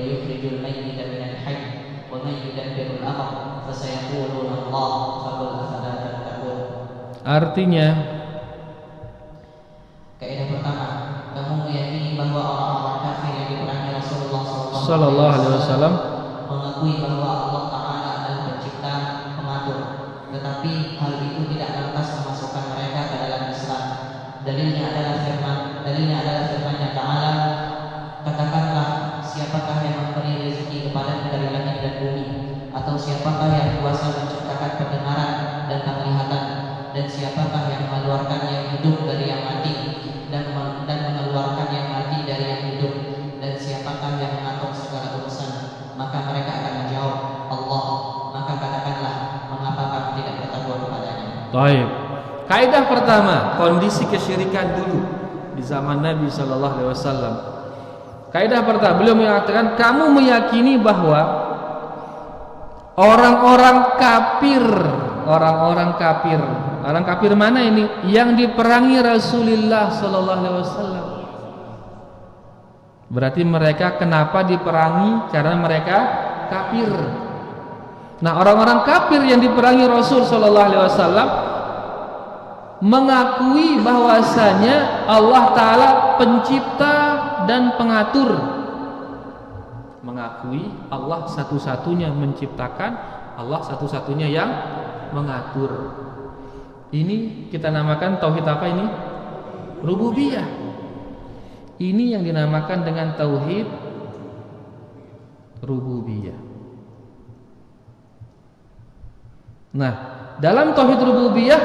yukhrijul mayyita minal hayy wa man yudabbirul amr fasayaquluna Allah faqul afala tattaqun. Artinya, kaidah pertama, kamu meyakini bahwa orang-orang kafir yang diperangi Rasulullah sallallahu alaihi wasallam mengakui bahwa Allah Ta'ala adalah pencipta, pengatur, tetapi hal itu tidak lantas memasukkan mereka ke dalam Islam. Dalilnya adalah firman-Nya Ta'ala, katakanlah, siapakah yang memberi rezeki kepada dari langit dan bumi, atau siapakah yang kuasa menciptakan pendengaran dan penglihatan, dan siapakah yang mengeluarkan yang hidup dari yang mati dan mengeluarkan yang mati dari yang hidup, dan siapakah yang mengatur segala urusan. Maka mereka akan menjawab, Allah. Maka katakanlah, mengapa kamu tidak bertakwa kepadanya? Baik. Kaidah pertama, kondisi kesyirikan dulu di zaman Nabi sallallahu alaihi wasallam. Kaidah pertama, beliau mengatakan, kamu meyakini bahwa orang-orang kafir mana ini yang diperangi Rasulullah sallallahu alaihi wasallam. Berarti mereka kenapa diperangi? Karena mereka kafir. Nah, orang-orang kafir yang diperangi Rasul sallallahu alaihi wasallam mengakui bahwasanya Allah Ta'ala pencipta dan pengatur, mengakui Allah satu-satunya menciptakan, Allah satu-satunya yang mengatur. Ini kita namakan tauhid apa ini? Rububiyah. Ini yang dinamakan dengan tauhid rububiyah. Nah, dalam tauhid rububiyah,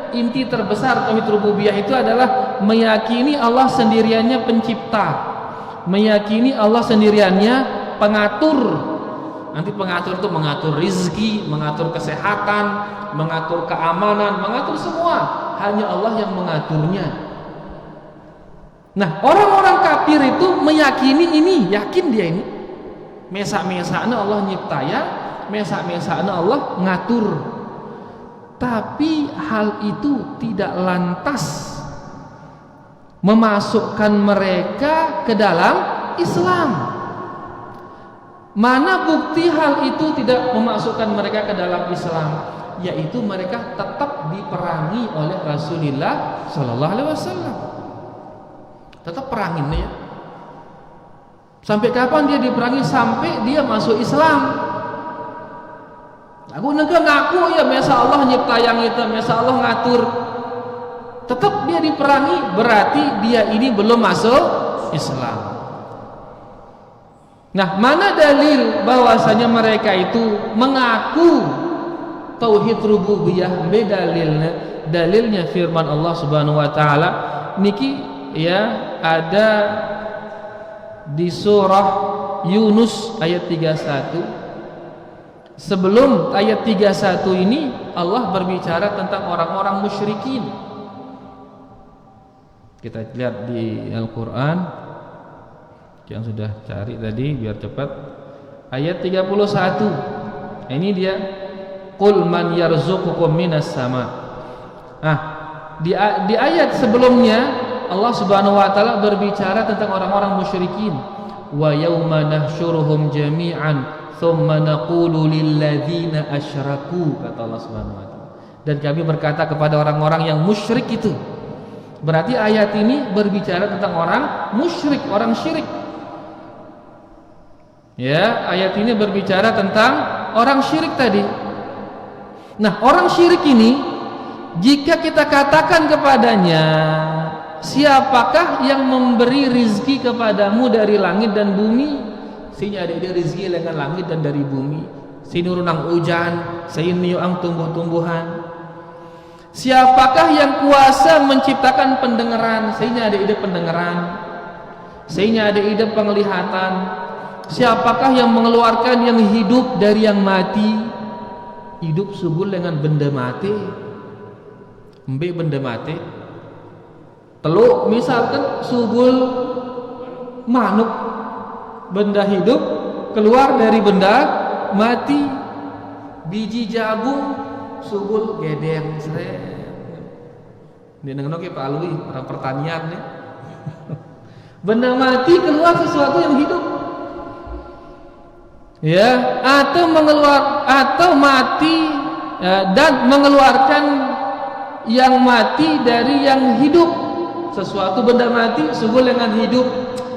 inti terbesar tauhid rububiyah itu adalah meyakini Allah sendiriannya pencipta, meyakini Allah sendiriannya pengatur. Nanti pengatur itu mengatur rizki, mengatur kesehatan, mengatur keamanan, mengatur semua. Hanya Allah yang mengaturnya. Nah, orang-orang kafir itu meyakini ini, yakin dia ini. Mesak-mesakna Allah nyiptaya, mesak-mesakna Allah ngatur. Tapi hal itu tidak lantas memasukkan mereka ke dalam Islam. Mana bukti hal itu tidak memasukkan mereka ke dalam Islam? Yaitu mereka tetap diperangi oleh Rasulullah sallallahu alaihi wasallam. Tetap perangin ya. Sampai kapan dia diperangi? Sampai dia masuk Islam. Aku ngaku ya, masa Allah nyipta yang itu, masa Allah ngatur. Tetap dia diperangi, berarti dia ini belum masuk Islam. Nah, mana dalil bahwasanya mereka itu mengaku tauhid rububiyah? Dalilnya firman Allah Subhanahu wa taala niki ya, ada di surah Yunus ayat 31. Sebelum ayat 31 ini Allah berbicara tentang orang-orang musyrikin. Kita lihat di Al-Quran yang sudah cari tadi biar cepat. Ayat 31. Ini dia, qul man yarzuqukum minas sama. Di ayat sebelumnya Allah Subhanahu wa taala berbicara tentang orang-orang musyrikin. Wa yauma nahsyuruhum jami'an thumma naqulu lilladzina asyraku, kata Allah Subhanahu wa taala. Dan kami berkata kepada orang-orang yang musyrik itu. Berarti ayat ini berbicara tentang orang musyrik, orang syirik. Ya, ayat ini berbicara tentang orang syirik tadi. Nah, orang syirik ini jika kita katakan kepadanya, siapakah yang memberi rizki kepadamu dari langit dan bumi? Sehingga ada rizki dengan langit dan dari bumi. Sini runang hujan, sini ang tumbuh-tumbuhan. Siapakah yang kuasa menciptakan pendengaran? Sehingga ada ide pendengaran. Sehingga ada ide penglihatan. Siapakah yang mengeluarkan yang hidup dari yang mati? Hidup subul dengan benda mati. Mbak benda mati. Teluk misalkan subul manuk, benda hidup keluar dari benda mati. Biji jagung subul gedeng seret. Dia nengono ke Pak Alwi, orang pertanian nih. Benda mati keluar sesuatu yang hidup. ya, atau mati dan mengeluarkan yang mati dari yang hidup. Sesuatu benda mati subul dengan hidup.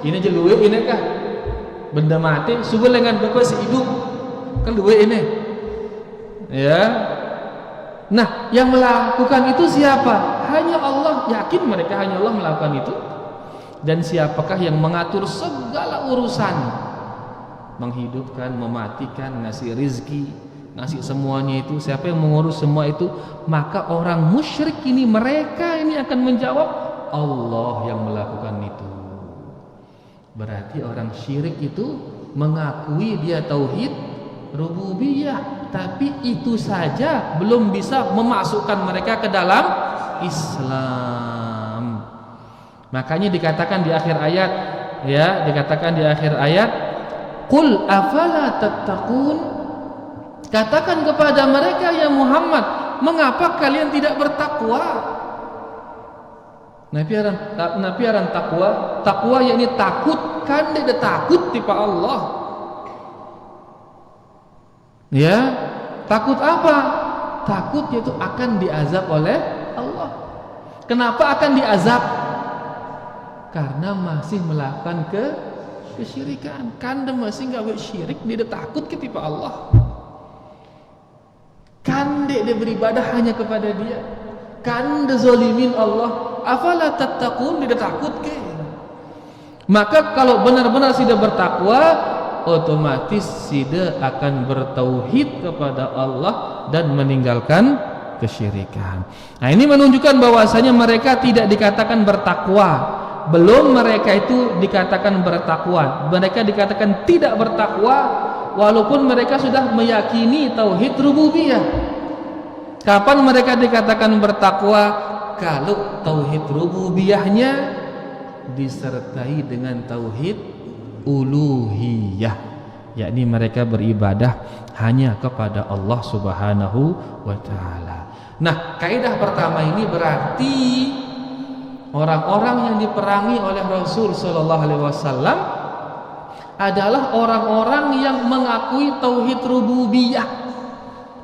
Ini je luwe ini kah? Benda mati subul dengan bekas hidup. Kan luwe ini. Ya. Nah, yang melakukan itu siapa? Hanya Allah. Yakin mereka hanya Allah melakukan itu? Dan siapakah yang mengatur segala urusan? Menghidupkan, mematikan, ngasih rizki, ngasih semuanya itu. Siapa yang mengurus semua itu? Maka orang musyrik ini, mereka ini akan menjawab, Allah yang melakukan itu. Berarti orang syirik itu mengakui dia tauhid rububiyah, tapi itu saja belum bisa memasukkan mereka ke dalam Islam. Makanya dikatakan di akhir ayat, ya, dikatakan di akhir ayat, qul afala tattaqun, katakan kepada mereka ya Muhammad, mengapa kalian tidak bertakwa? Nabi aran takwa yakni takut, kan dia takut tipe Allah. Ya, takut apa? Takut yaitu akan diazab oleh Allah. Kenapa akan diazab? Karena masih melakukan kesyirikan. Kan dia masih enggak syirik, dia takut ketika Allah. Kan dia beribadah hanya kepada dia. Kan dia zalimin Allah. Afala tattaqun, dia takut ke? Maka kalau benar-benar sudah bertakwa, otomatis sudah akan bertauhid kepada Allah dan meninggalkan kesyirikan. Nah, ini menunjukkan bahwasanya mereka tidak dikatakan bertakwa. Belum mereka itu dikatakan bertakwa. Mereka dikatakan tidak bertakwa walaupun mereka sudah meyakini tauhid rububiyah. Kapan mereka dikatakan bertakwa? Kalau tauhid rububiyahnya disertai dengan tauhid uluhiyah, yakni mereka beribadah hanya kepada Allah Subhanahu wa taala. Nah, kaidah pertama ini berarti orang-orang yang diperangi oleh Rasul sallallahu alaihi wasallam adalah orang-orang yang mengakui tauhid rububiyah.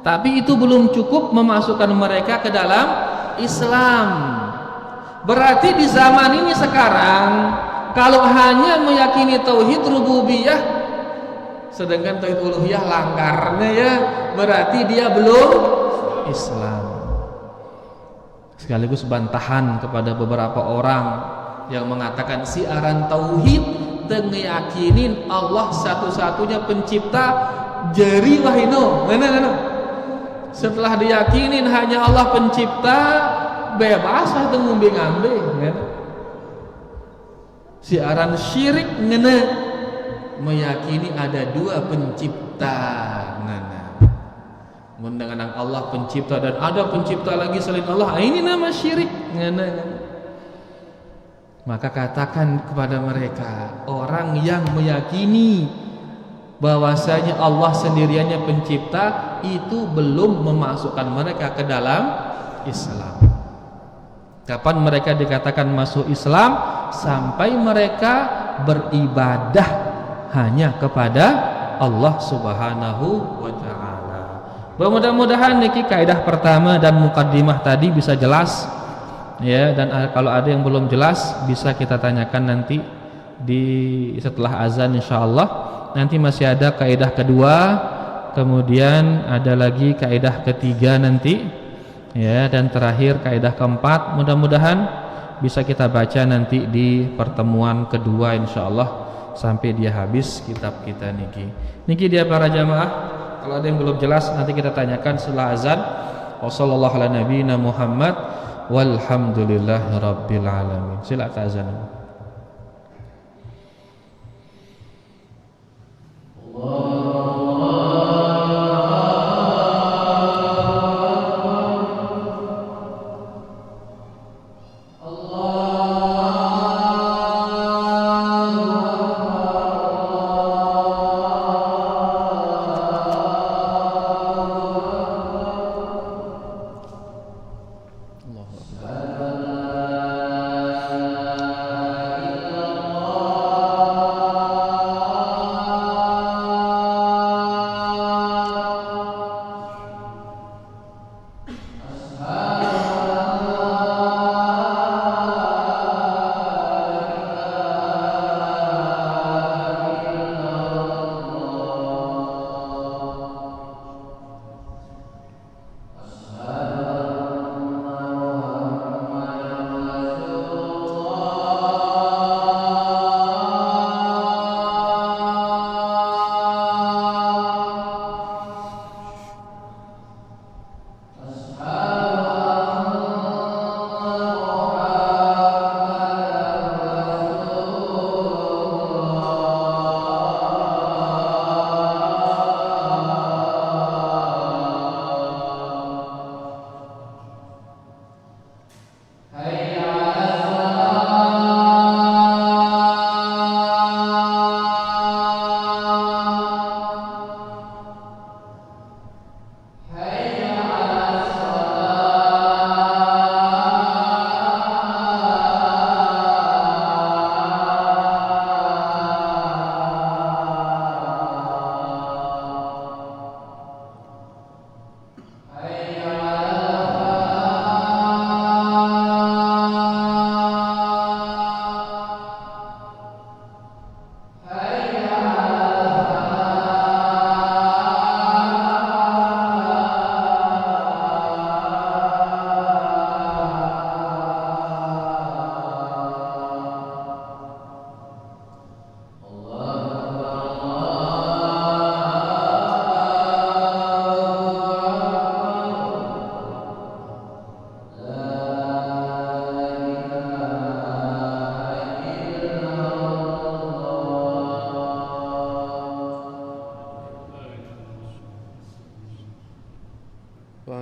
Tapi itu belum cukup memasukkan mereka ke dalam Islam. Berarti di zaman ini sekarang, kalau hanya meyakini tauhid rububiyah sedangkan tauhid uluhiyah langgarnya, ya, berarti dia belum Islam. Sekaligus bantahan kepada beberapa orang yang mengatakan siaran tauhid dan meyakinin Allah satu-satunya pencipta jeri wahino. Setelah diyakinin hanya Allah pencipta, bebas lah itu ngumbi-ngambi. Siaran syirik ngene meyakini ada dua pencipta. Mendengar Allah pencipta dan ada pencipta lagi selain Allah, ini nama syirik. Maka katakan kepada mereka, orang yang meyakini bahwasanya Allah sendiriannya pencipta, itu belum memasukkan mereka ke dalam Islam. Kapan mereka dikatakan masuk Islam? Sampai mereka beribadah hanya kepada Allah Subhanahu wa taala. Mudah-mudahan niki kaidah pertama dan mukaddimah tadi bisa jelas, ya, dan kalau ada yang belum jelas bisa kita tanyakan nanti di setelah azan insyaallah. Nanti masih ada kaidah kedua, kemudian ada lagi kaidah ketiga nanti, ya, dan terakhir kaidah keempat. Mudah-mudahan bisa kita baca nanti di pertemuan kedua insyaallah sampai dia habis kitab kita niki dia para jamaah. Kalau ada yang belum jelas nanti kita tanyakan setelah azan. Wassallallahu ala nabiyina Muhammad walhamdulillahirabbil alamin. Silakan azan.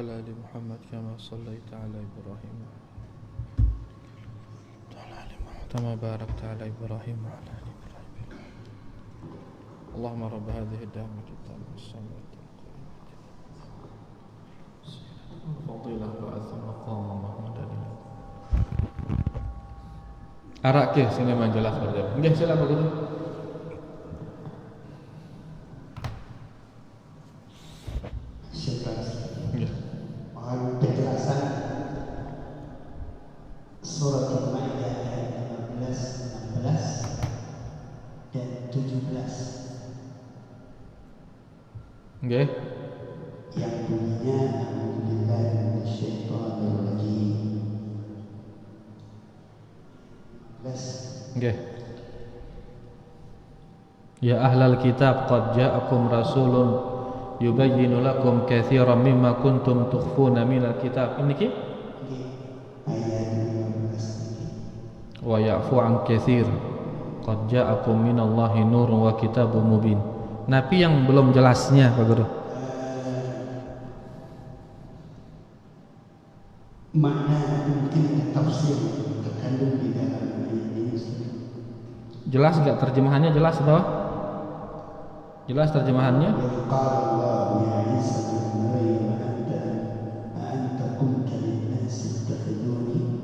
وعلى آل محمد كما صليت على إبراهيم وعلى آل محمد كما باركت على إبراهيم وعلى آل إبراهيم. اللهم رب هذه الدعوة التامة والصلاة القائمة فضيلة وعز مقام محمود عليه. Arak ke sini majalah kerja. Nggih, sila begitu. Nggih. Mohon penjelasan surat Al-Maidah ayat 15, 16 dan 17. Nggih. Yang bunyinya A'udzubillahi minasyaitonirrajim. Nggih. Ya ahlal kitab qad ja'akum rasulun yubayyinu lakum katsiran mimma kuntum tukhfuna minal kitab. Ini ki Ayat 15 wa ya'fu an katsir qad ja'akum minallahi nurun wa kitabun mubin. Nabi yang belum jelasnya Pak Guru. Makna mungkin tafsir terkandung di dalam ayat ini. Jelas enggak terjemahannya? Jelas toh? Jelas terjemahannya? Qala Allah ya Isa ibn Maryam anta qulta lin-nasi ittakhiduni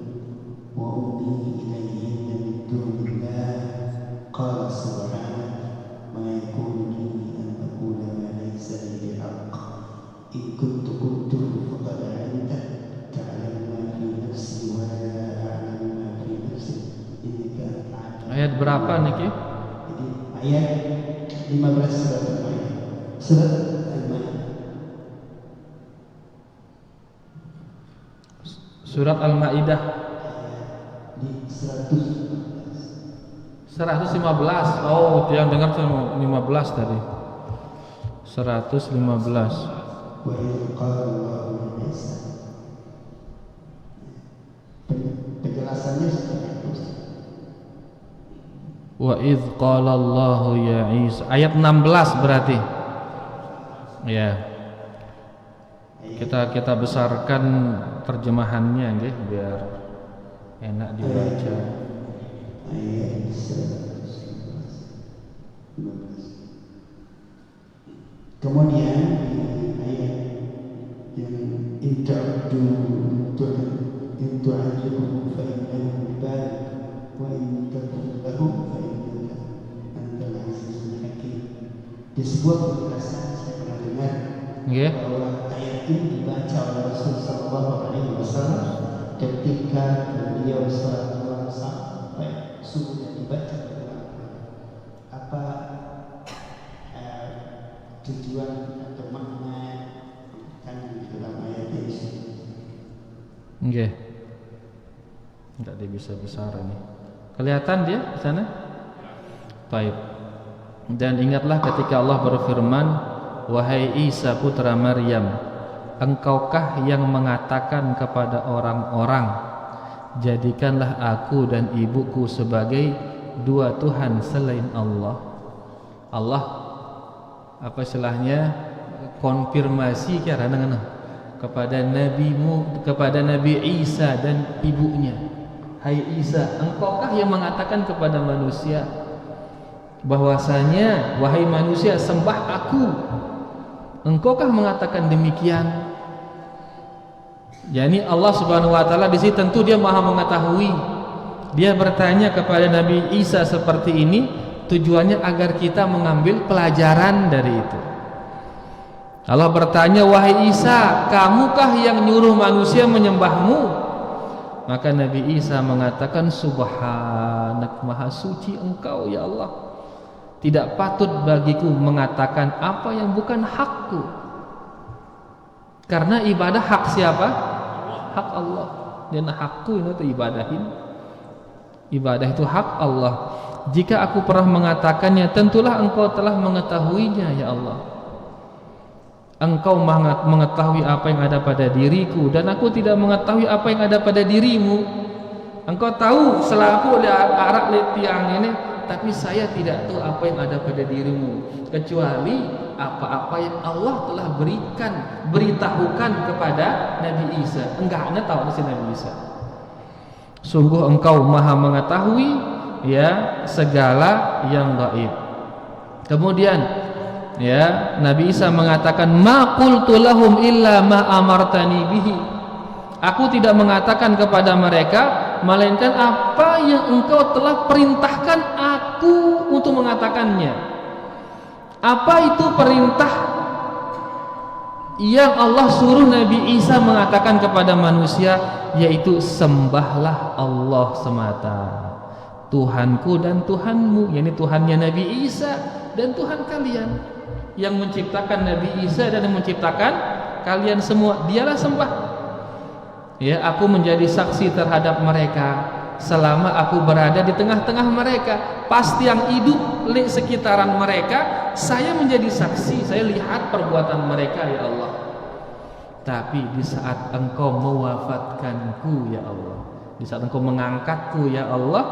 wa ummi ilayhinna min dunillah qala subhanaka ma yakunu li an aqula ma laysa li bihaqq in kuntu qultuhu faqad 'alimta ta'lamu ma fi nafsi wa la a'lamu ma fi nafsi innaka anta. Ayat berapa niki? Jadi ayat 15 surat Al-Maidah. Surat Al-Maidah. Surat Al-Maidah Di 115. Oh, yang dengar 15 tadi. 115. Wa idh qala Allahu ya Isa. Penjelasannya seperti itu. Wa idz qala Allahu ya Isa. Ayat 16 berarti. Ya. Kita besarkan terjemahannya nggih biar enak dibaca. Ayat 115. Kemudian ayat yang inta'uddu intu'ajibuhum fa innahum ibad wa in taghfir lahum fa innaka antal azizul hakim. Di sebuah penjelasan saya pernah dengar Nggih. bahwa ayat ini dibaca oleh Rasul sallallahu alaihi wasallam ketika beliau salat malam sampai subuhnya dibaca berulang. Apa tujuan atau makna kan di dalam ayat ini? Nggih. Enggak bisa besar ini. Kelihatan dia di sana? Baik. Dan ingatlah ketika Allah berfirman, wahai Isa putra Maryam, engkaukah yang mengatakan kepada orang-orang, jadikanlah aku dan ibuku sebagai dua Tuhan selain Allah. Allah apa istilahnya konfirmasi karena kepada nabimu, kepada Nabi Isa dan ibunya. Hai Isa, engkaukah yang mengatakan kepada manusia bahwasanya wahai manusia sembah aku? Engkaukah mengatakan demikian? Yani Allah Subhanahu wa taala di sini tentu dia Maha mengetahui. Dia bertanya kepada Nabi Isa seperti ini tujuannya agar kita mengambil pelajaran dari itu. Allah bertanya, wahai Isa, kamukah yang nyuruh manusia menyembahmu? Maka Nabi Isa mengatakan, subhanak, maha suci engkau ya Allah. Tidak patut bagiku mengatakan apa yang bukan hakku. Karena ibadah hak siapa? Hak Allah. Dan hakku itu ibadahin. Ibadah itu hak Allah. Jika aku pernah mengatakannya, tentulah engkau telah mengetahuinya ya Allah. Engkau mengetahui apa yang ada pada diriku dan aku tidak mengetahui apa yang ada pada dirimu. Engkau tahu selaku arak tiang ini, tapi saya tidak tahu apa yang ada pada dirimu, kecuali apa-apa yang Allah telah beritahukan kepada Nabi Isa. Enggak ada tahu si Nabi Isa. Sungguh engkau maha mengetahui ya segala yang gaib. Kemudian ya Nabi Isa mengatakan ma qultu lahum illa ma amartani bihi. Aku tidak mengatakan kepada mereka melainkan apa yang engkau telah perintahkan aku untuk mengatakannya. Apa itu perintah yang Allah suruh Nabi Isa mengatakan kepada manusia, yaitu sembahlah Allah semata, Tuhanku dan Tuhanmu, yakni Tuhannya Nabi Isa dan Tuhan kalian. Yang menciptakan Nabi Isa dan yang menciptakan kalian semua, dialah sembah. Ya, aku menjadi saksi terhadap mereka selama aku berada di tengah-tengah mereka. Pasti yang hidup di sekitaran mereka, saya menjadi saksi, saya lihat perbuatan mereka ya Allah. Tapi di saat engkau mewafatkanku ya Allah, di saat engkau mengangkatku ya Allah,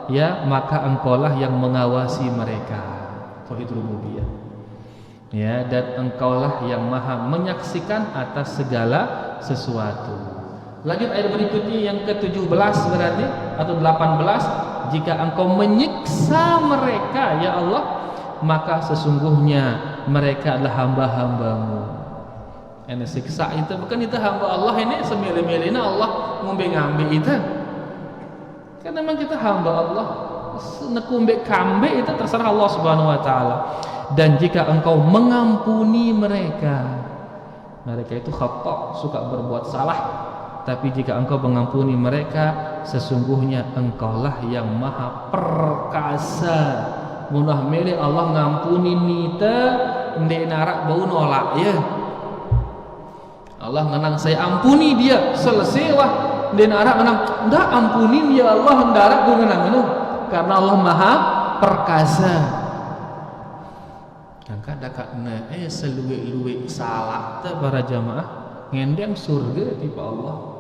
ya maka engkaulah yang mengawasi mereka. Tauhid rububiyah. Ya, dan engkaulah yang maha menyaksikan atas segala sesuatu. Lanjut ayat berikutnya yang ke-17 berarti atau 18, jika engkau menyiksa mereka ya Allah, maka sesungguhnya mereka adalah hamba-hambamu. Ini siksa itu bukan itu hamba Allah, ini semilih-milihnya Allah ngombe-ngambe itu. Karena memang kita hamba Allah, nekumbe kambe itu terserah Allah Subhanahu wa taala. Dan jika engkau mengampuni mereka, mereka itu khata, suka berbuat salah. Tapi jika engkau mengampuni mereka, sesungguhnya engkaulah yang maha perkasa. Munah milih Allah ngampuni nita ndek narak bau nolak ya. Allah ngenang saya ampuni dia, selesai wah. Ndek narak ngenang ndak ampunin ya Allah ndarak gua ngenang itu. Karena Allah maha perkasa. Angka dakakna seluwe-luwe salah ta para jamaah ngendeng surga tipe Allah.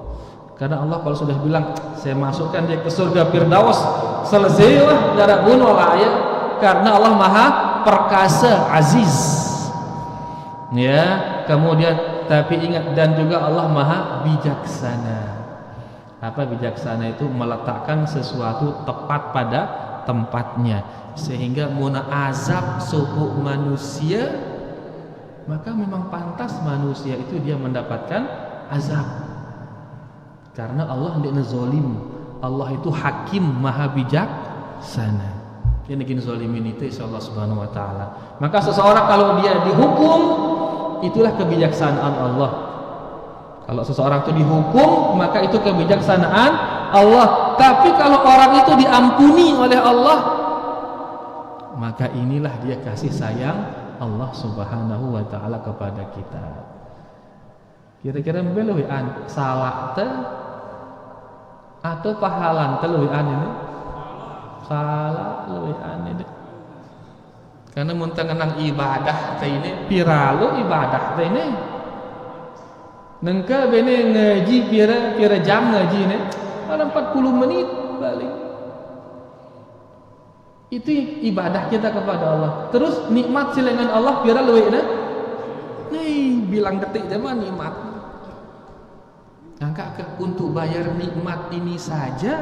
Karena Allah kalau sudah bilang saya masukkan dia ke surga Firdaus, selesai lah, darah bunuh lah ya. Karena Allah maha perkasa, aziz. Ya, kemudian tapi ingat dan juga Allah maha bijaksana. Apa bijaksana itu? Meletakkan sesuatu tepat pada tempatnya, sehingga muna azab suku manusia, maka memang pantas manusia itu dia mendapatkan azab. Karena Allah tidak zalim. Allah itu hakim, maha bijaksana. Yang bikin zalimin itu Allah Subhanahu wa taala. Maka seseorang kalau dia dihukum, itulah kebijaksanaan Allah. Kalau seseorang itu dihukum, maka itu kebijaksanaan Allah. Tapi kalau orang itu diampuni oleh Allah, maka inilah dia kasih sayang Allah Subhanahu wa taala kepada kita. Kira-kira beluan salah te atau pahalan teluian ini? Salah luian ini. Karena muntah ngenang ibadah teh ini, piralu ibadah teh ini. Nengka bene ngaji pira jam ngaji ini, ada 40 menit balik. Itu ibadah kita kepada Allah. Terus nikmat silengan Allah pira luian. Nih bilang detik zaman nikmat. Angka untuk bayar nikmat ini saja,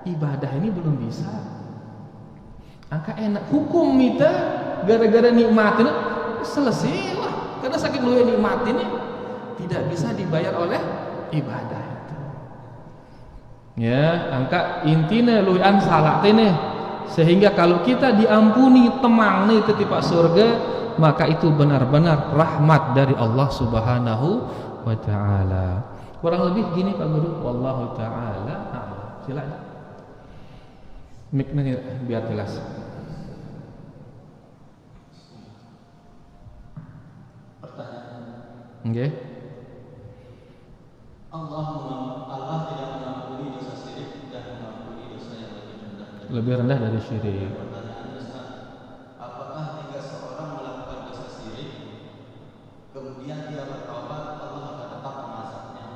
ibadah ini belum bisa. Angka enak hukum kita gara-gara nikmat ini selesai lah. Karena saking luwe nikmat ini tidak bisa dibayar oleh ibadah itu. Ya, angka intinya luwean salah ini. Sehingga kalau kita diampuni temang nih ketipak surga, maka itu benar-benar rahmat dari Allah Subhanahu wa taala. Kurang lebih gini Pak Guru, wallahu taala. Silakan. Mic-nya biar jelas. Pertanyaan. Nggih. Allah tidak mengampuni dosa syirik dan mengampuni dosa yang Lebih rendah dari syirik. Pertanyaan Ustaz, apakah jika seorang melakukan dosa syirik kemudian dia bertaubat, Allah akan tetap mengazabnya?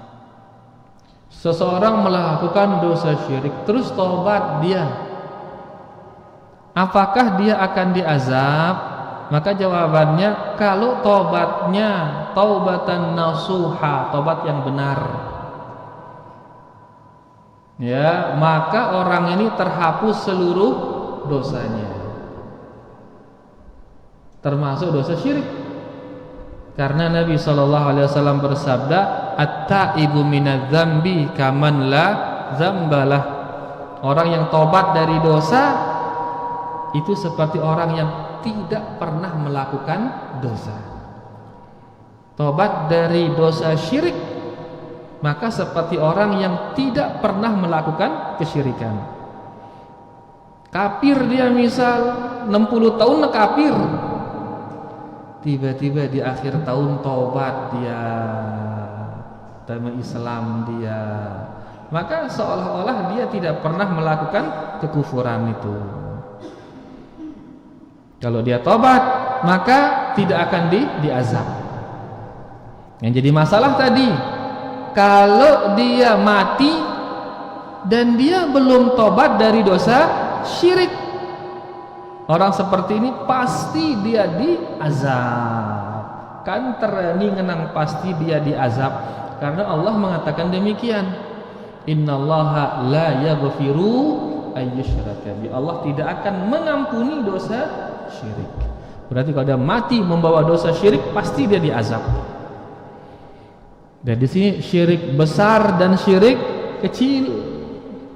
Seseorang melakukan dosa syirik terus taubat dia, apakah dia akan diazab? Maka jawabannya, kalau tobatnya taubatan nasuha, tobat yang benar, ya, maka orang ini terhapus seluruh dosanya, termasuk dosa syirik. Karena Nabi SAW bersabda, at-taibu minadz-dzambi kaman la dzambalah. Orang yang tobat dari dosa itu seperti orang yang tidak pernah melakukan dosa. Tobat dari dosa syirik, maka seperti orang yang tidak pernah melakukan kesyirikan. Kafir dia, misal 60 tahun kafir, tiba-tiba di akhir tahun tobat dia, terima Islam dia, maka seolah-olah dia tidak pernah melakukan kekufuran itu. Kalau dia tobat, maka tidak akan diazab. Yang jadi masalah tadi, kalau dia mati dan dia belum tobat dari dosa syirik, orang seperti ini pasti dia diazab. Kan terani ngenang pasti dia diazab, karena Allah mengatakan demikian. Innallaha la yaghfiru ayyushraka bi. Allah tidak akan mengampuni dosa syirik. Berarti kalau dia mati membawa dosa syirik, pasti dia diazab. Dan di sini syirik besar dan syirik kecil.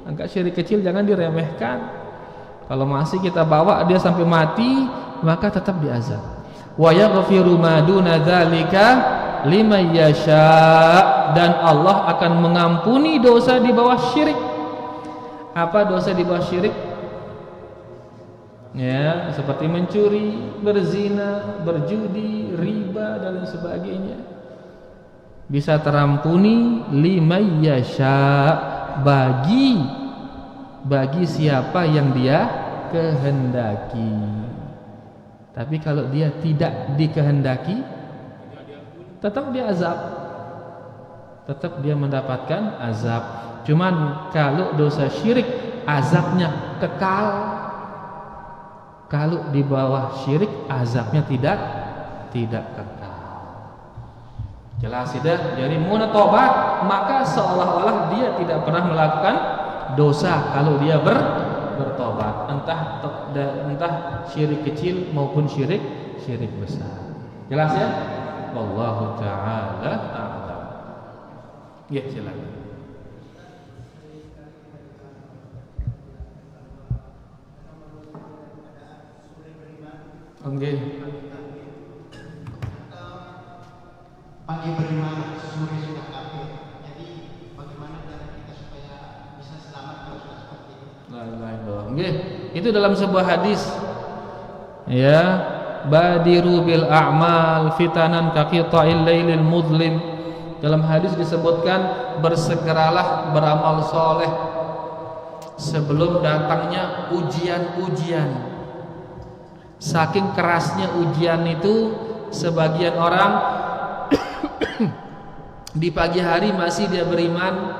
Angka syirik kecil jangan diremehkan. Kalau masih kita bawa dia sampai mati, maka tetap diazab. Wa yaghfiru ma duna dzalika liman yasha, dan Allah akan mengampuni dosa di bawah syirik. Apa dosa di bawah syirik? Ya, seperti mencuri, berzina, berjudi, riba dan lain sebagainya. Bisa terampuni liman yasha, bagi siapa yang dia kehendaki. Tapi kalau dia tidak dikehendaki, tetap dia azab, tetap dia mendapatkan azab. Cuman kalau dosa syirik azabnya kekal. Kalau di bawah syirik azabnya tidak kekal. Jelas tidak? Jadi mau tobat, maka seolah-olah dia tidak pernah melakukan dosa kalau dia bertobat, entah syirik kecil maupun syirik besar. Jelas ya? Wallahu ta'ala a'lam. Ya, silakan. Oke. Pagi beriman, sore sudah kafir. Jadi bagaimana cara kita supaya bisa selamat kalau sudah seperti itu? Oke. Itu dalam sebuah hadis. Ya, badiru bil a'mal fitanan kaqita'il lailil mudlim. Dalam hadis disebutkan, bersegeralah beramal soleh sebelum datangnya ujian-ujian. Saking kerasnya ujian itu, sebagian orang di pagi hari masih dia beriman,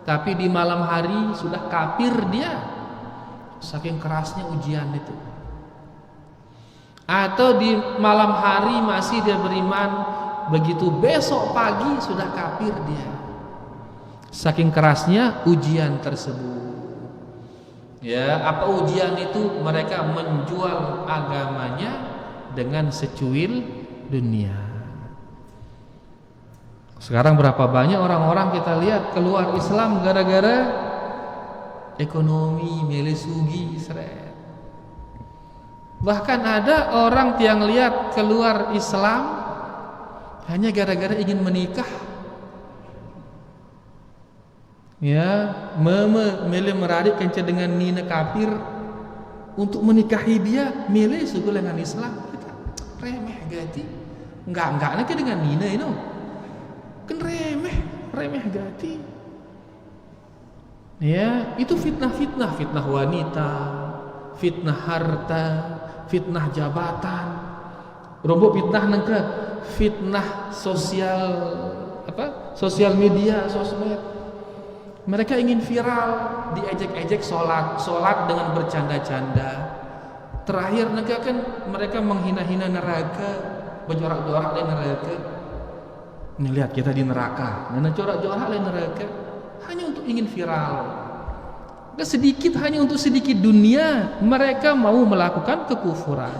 tapi di malam hari sudah kafir dia. Saking kerasnya ujian itu. Atau di malam hari masih dia beriman, begitu besok pagi sudah kafir dia. Saking kerasnya ujian tersebut. Ya, apa ujian itu? Mereka menjual agamanya dengan secuil dunia. Sekarang berapa banyak orang-orang kita lihat keluar Islam gara-gara ekonomi, milih sugi, seret. Bahkan ada orang yang lihat keluar Islam hanya gara-gara ingin menikah. Ya, milih merarik kencang dengan nina kafir untuk menikahi dia, milih suku dengan Islam. Kita remeh gati, enggak nanti dengan nina itu, kan remeh gati. Ya, itu fitnah wanita, fitnah harta, fitnah jabatan, rombok fitnah nengke, fitnah sosial media, sosmed. Mereka ingin viral, diejek-ejek sholat dengan bercanda-canda. Terakhir mereka menghina-hina neraka, berjorak-jorak di neraka. Ini lihat kita di neraka, mana jorak-jorak di neraka, hanya untuk ingin viral. Gak sedikit, hanya untuk sedikit dunia mereka mau melakukan kekufuran.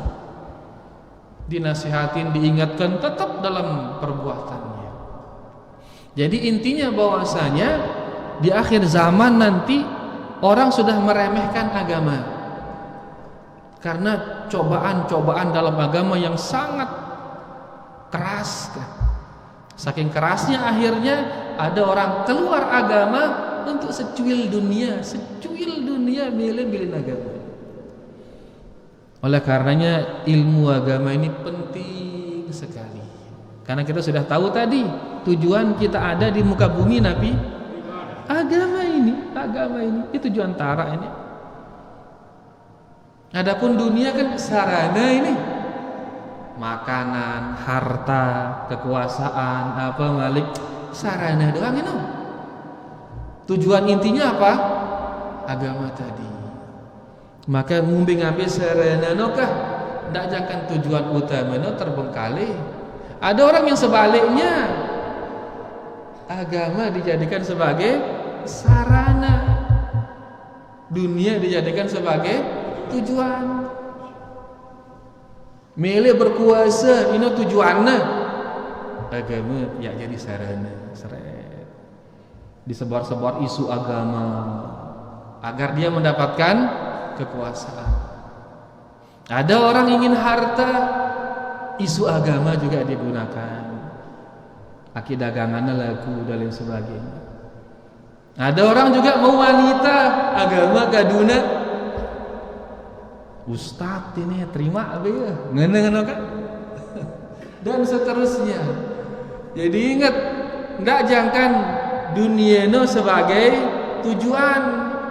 Dinasihatin, diingatkan, tetap dalam perbuatannya. Jadi intinya bahwasanya di akhir zaman nanti orang sudah meremehkan agama karena cobaan-cobaan dalam agama yang sangat keras. Saking kerasnya akhirnya ada orang keluar agama untuk secuil dunia milih agama. Oleh karenanya ilmu agama ini penting sekali. Karena kita sudah tahu tadi tujuan kita ada di muka bumi Nabi, agama ini tujuan tara ini. Adapun dunia kan sarana ini, makanan, harta, kekuasaan, apa malik sarana doang ini. Tujuan intinya apa? Agama tadi. Maka mumpung ngambil sarana nokah, ndak jangan tujuan utama no terbengkalai. Ada orang yang sebaliknya, agama dijadikan sebagai sarana, dunia dijadikan sebagai tujuan. Milih berkuasa ini tujuannya, agama ya jadi sarana. Seret disebar-sebar isu agama agar dia mendapatkan kekuasaan. Ada orang ingin harta, isu agama juga digunakan. Aki dagangannya laku dan lain sebagainya. Ada orang juga mau wanita, agama gaduna. Ustadz ini terima apa ya? Ngene kan? Dan seterusnya. Jadi ingat, enggak jangan dunia no sebagai tujuan,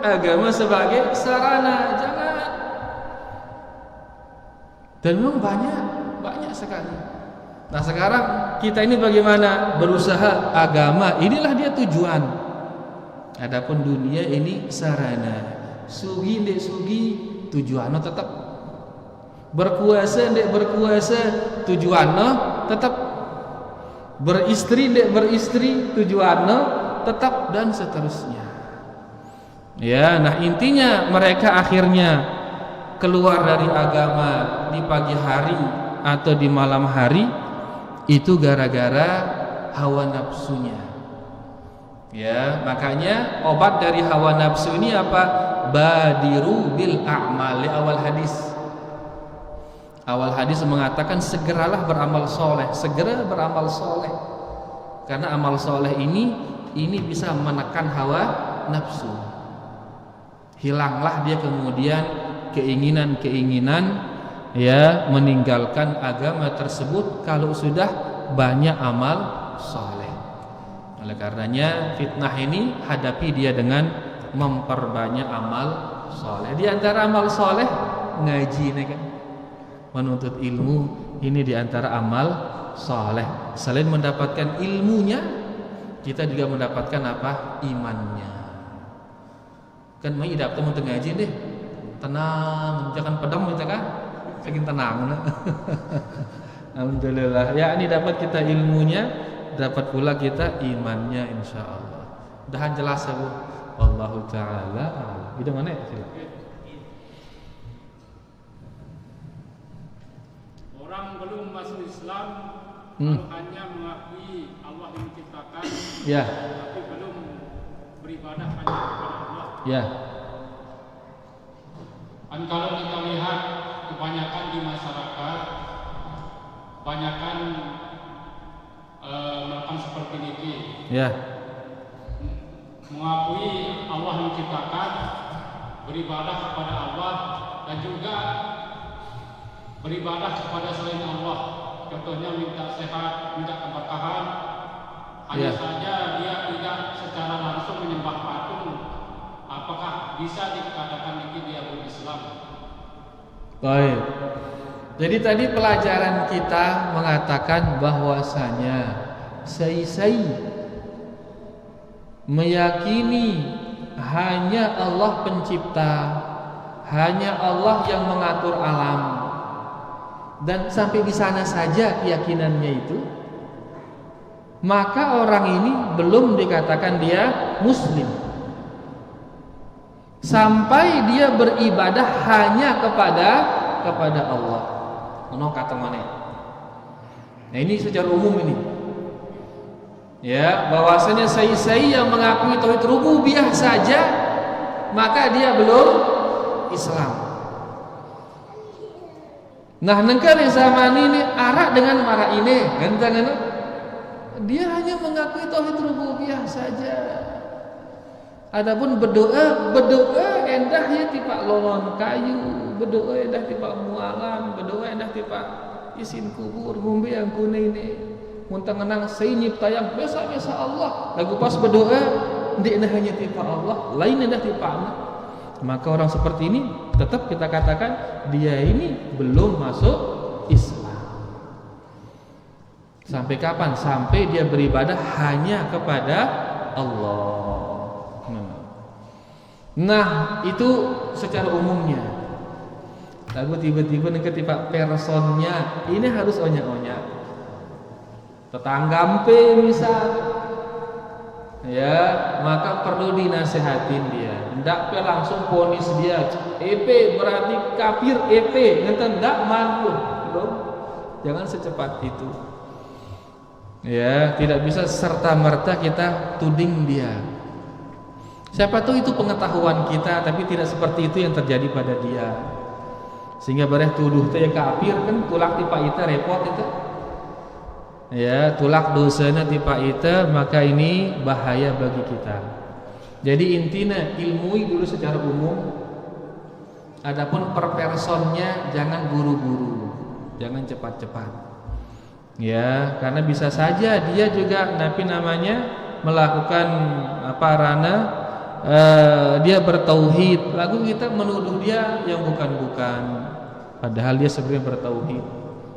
agama sebagai sarana, jangan. Dan memang banyak sekali. Nah sekarang kita ini bagaimana? Berusaha agama, inilah dia tujuan. Adapun dunia ini sarana. Sugi ndek sugi, tujuannya tetap. Berkuasa ndek berkuasa, tujuannya tetap. Beristri ndek beristri, tujuannya tetap, dan seterusnya. Ya, nah intinya mereka akhirnya keluar dari agama di pagi hari atau di malam hari itu gara-gara hawa nafsunya. Ya, makanya obat dari hawa nafsu ini apa? Badiru bil a'mali. Awal hadis mengatakan segeralah beramal soleh, segera beramal soleh, karena amal soleh ini bisa menekan hawa nafsu. Hilanglah dia kemudian keinginan ya meninggalkan agama tersebut kalau sudah banyak amal soleh. Oleh karenanya fitnah ini hadapi dia dengan memperbanyak amal soleh. Di antara amal soleh ngaji nih kan, menuntut ilmu, ini di antara amal soleh. Selain mendapatkan ilmunya, kita juga mendapatkan apa? Imannya. Kan mau idap temu ngaji deh, tenang, jangan pedang kita kan, saking tenang. Alhamdulillah. Ya ini dapat kita ilmunya, dapat pula kita imannya, insya Allah. Udah jelas ya Bu. Wallahu ta'ala. Itu mana? Silakan. Orang belum masuk Islam hanya mengakui Allah yang menciptakan, ya, tapi belum beribadah hanya kepada Allah. Ya. Dan kalau kita lihat kebanyakan di masyarakat, kebanyakan melakukan seperti ini. Ya. Mengakui Allah yang menciptakan, beribadah kepada Allah, dan juga beribadah kepada selain Allah. Contohnya minta sehat, minta keberkahan. Hanya saja dia tidak secara langsung menyembah patung. Apakah bisa dikatakan ini dia berislam? Baik. Jadi tadi pelajaran kita mengatakan bahwasanya sai meyakini hanya Allah pencipta, hanya Allah yang mengatur alam, dan sampai di sana saja keyakinannya itu, maka orang ini belum dikatakan dia muslim sampai dia beribadah hanya kepada Allah. Ono kata mana? Nah, ini secara umum ini. Ya, bahwasanya saya yang mengakui tauhid rububiyah saja, maka dia belum Islam. Nah, nengkali zaman ini arak dengan marah ini, ganteng dia hanya mengakui tauhid rububiyah saja. Adapun berdoa endah ya tipak lolon kayu, berdoa endah tipak mualan, berdoa endah tipak isin kubur, ngombe yang kuning ini. Muntang ngenang saya nyipta yang biasa-biasa Allah. Lagu pas berdoa, dia hanya tipa Allah, lain endah tipa anak. Maka orang seperti ini tetap kita katakan dia ini belum masuk Islam. Sampai kapan? Sampai dia beribadah hanya kepada Allah. Nah, itu secara umumnya. Lagu tiba-tiba ketika personnya ini harus onya-onya. Tetanggampe misal, ya, maka perlu dinasihatin dia. Ndak pe langsung ponis dia. EP berarti kafir, EP ngenten ndak mampu. Belum. Jangan secepat itu. Ya, tidak bisa serta-merta kita tuding dia. Siapa tahu itu pengetahuan kita, tapi tidak seperti itu yang terjadi pada dia. Sehingga bareh tuduh teh kafir kan tulak tipa ita repot itu. Ya, tulak dosanya tipa ita, maka ini bahaya bagi kita. Jadi intinya ilmui dulu secara umum. Adapun per personnya jangan buru-buru, jangan cepat-cepat. Ya, karena bisa saja dia juga melakukan dia bertauhid, lalu kita menuduh dia yang bukan-bukan, padahal dia sebenarnya bertauhid.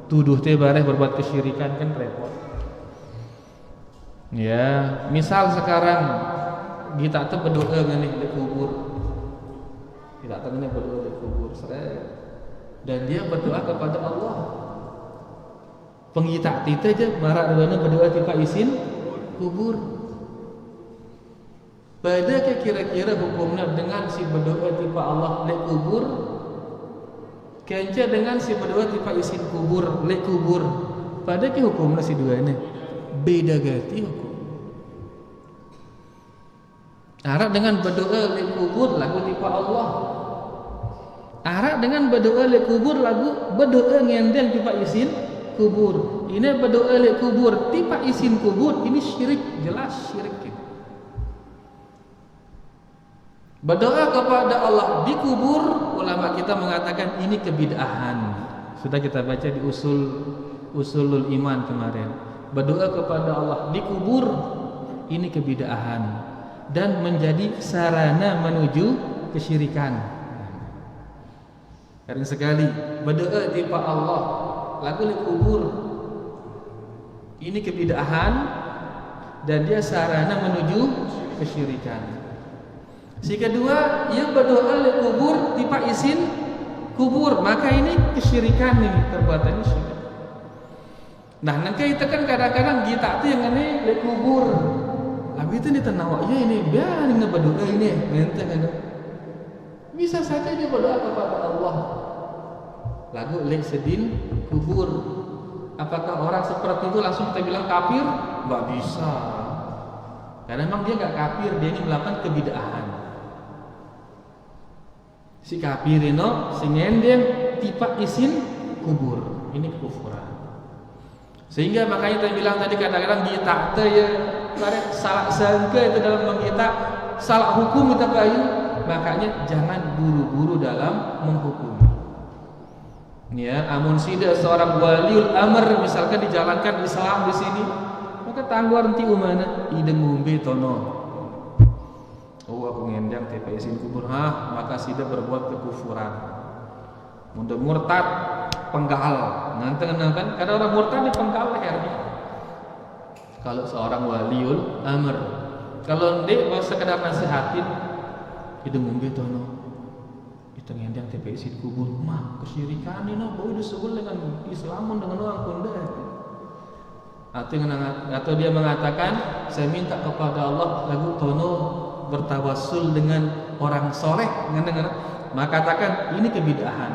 Tuduh teh bareh berbuat kesyirikan kan repot. Ya, misal sekarang kita tuh berdoa ngene di kubur. Kita tuh ngene berdoa di kubur, dan dia berdoa kepada Allah. Pengita tita aja marah berdoa tipa isin kubur. Pada kira-kira hukumnya dengan si berdoa tipa Allah lek kubur, kenca dengan si berdoa tipa isin kubur lek kubur. Pada ke hukumnya si dua ini beda gati hukum. Arak dengan berdoa lek kubur lagu tipa Allah. Arak dengan berdoa lek kubur lagu berdoa ngendeng tipa isin kubur. Ini berdoa lek kubur tipa isin kubur, ini syirik, jelas syirik. Berdoa kepada Allah di kubur, ulama kita mengatakan ini kebid'ahan. Sudah kita baca di usulul iman kemarin. Berdoa kepada Allah di kubur ini kebid'ahan dan menjadi sarana menuju kesyirikan. Karena sekali berdoa di Allah lagu di kubur ini kebid'ahan dan dia sarana menuju kesyirikan. Si kedua, ia berdoa di kubur tipa isin kubur, maka ini kesyirikan ini, perbuatannya syirik. Nah, nanti kita kan kadang-kadang kita tuh yang ini di kubur. Lalu itu nih tenawa, ya ini biar nggak berdoa ini, mente kan? Bisa saja dia berdoa kepada Allah. Lagu lek sedin kubur. Apakah orang seperti itu langsung kita bilang kafir? Nggak bisa. Karena memang dia nggak kafir, dia ini melakukan kebid'ahan. Si kafir ino si ngendeng tipa isin kubur, ini kekufuran. Sehingga makanya kita bilang tadi kadang-kadang kita ya salah sangka itu dalam kita salah hukum kita kayu, makanya jangan buru-buru dalam menghukum. Ya, amun sida seorang waliul amr misalkan dijalankan Islam di sini, maka tangguar nanti umana ide ngombe tono. Oh, aku ngendang TP isin kubur, maka sida berbuat kekufuran. Mudah murtad penggal, nanti kan kada orang murtad dipenggal lehernya. Kalau seorang waliul amr, kalau ndek sekedar nasihatin, ide ngombe tono. Itu ngendang TPS di kubur mah kesyirikan ini boy disebut dengan Islamun dengan orang Kunda. Atau dia mengatakan saya minta kepada Allah lagu tono bertawassul dengan orang soleh dengan maka katakan ini kebidahan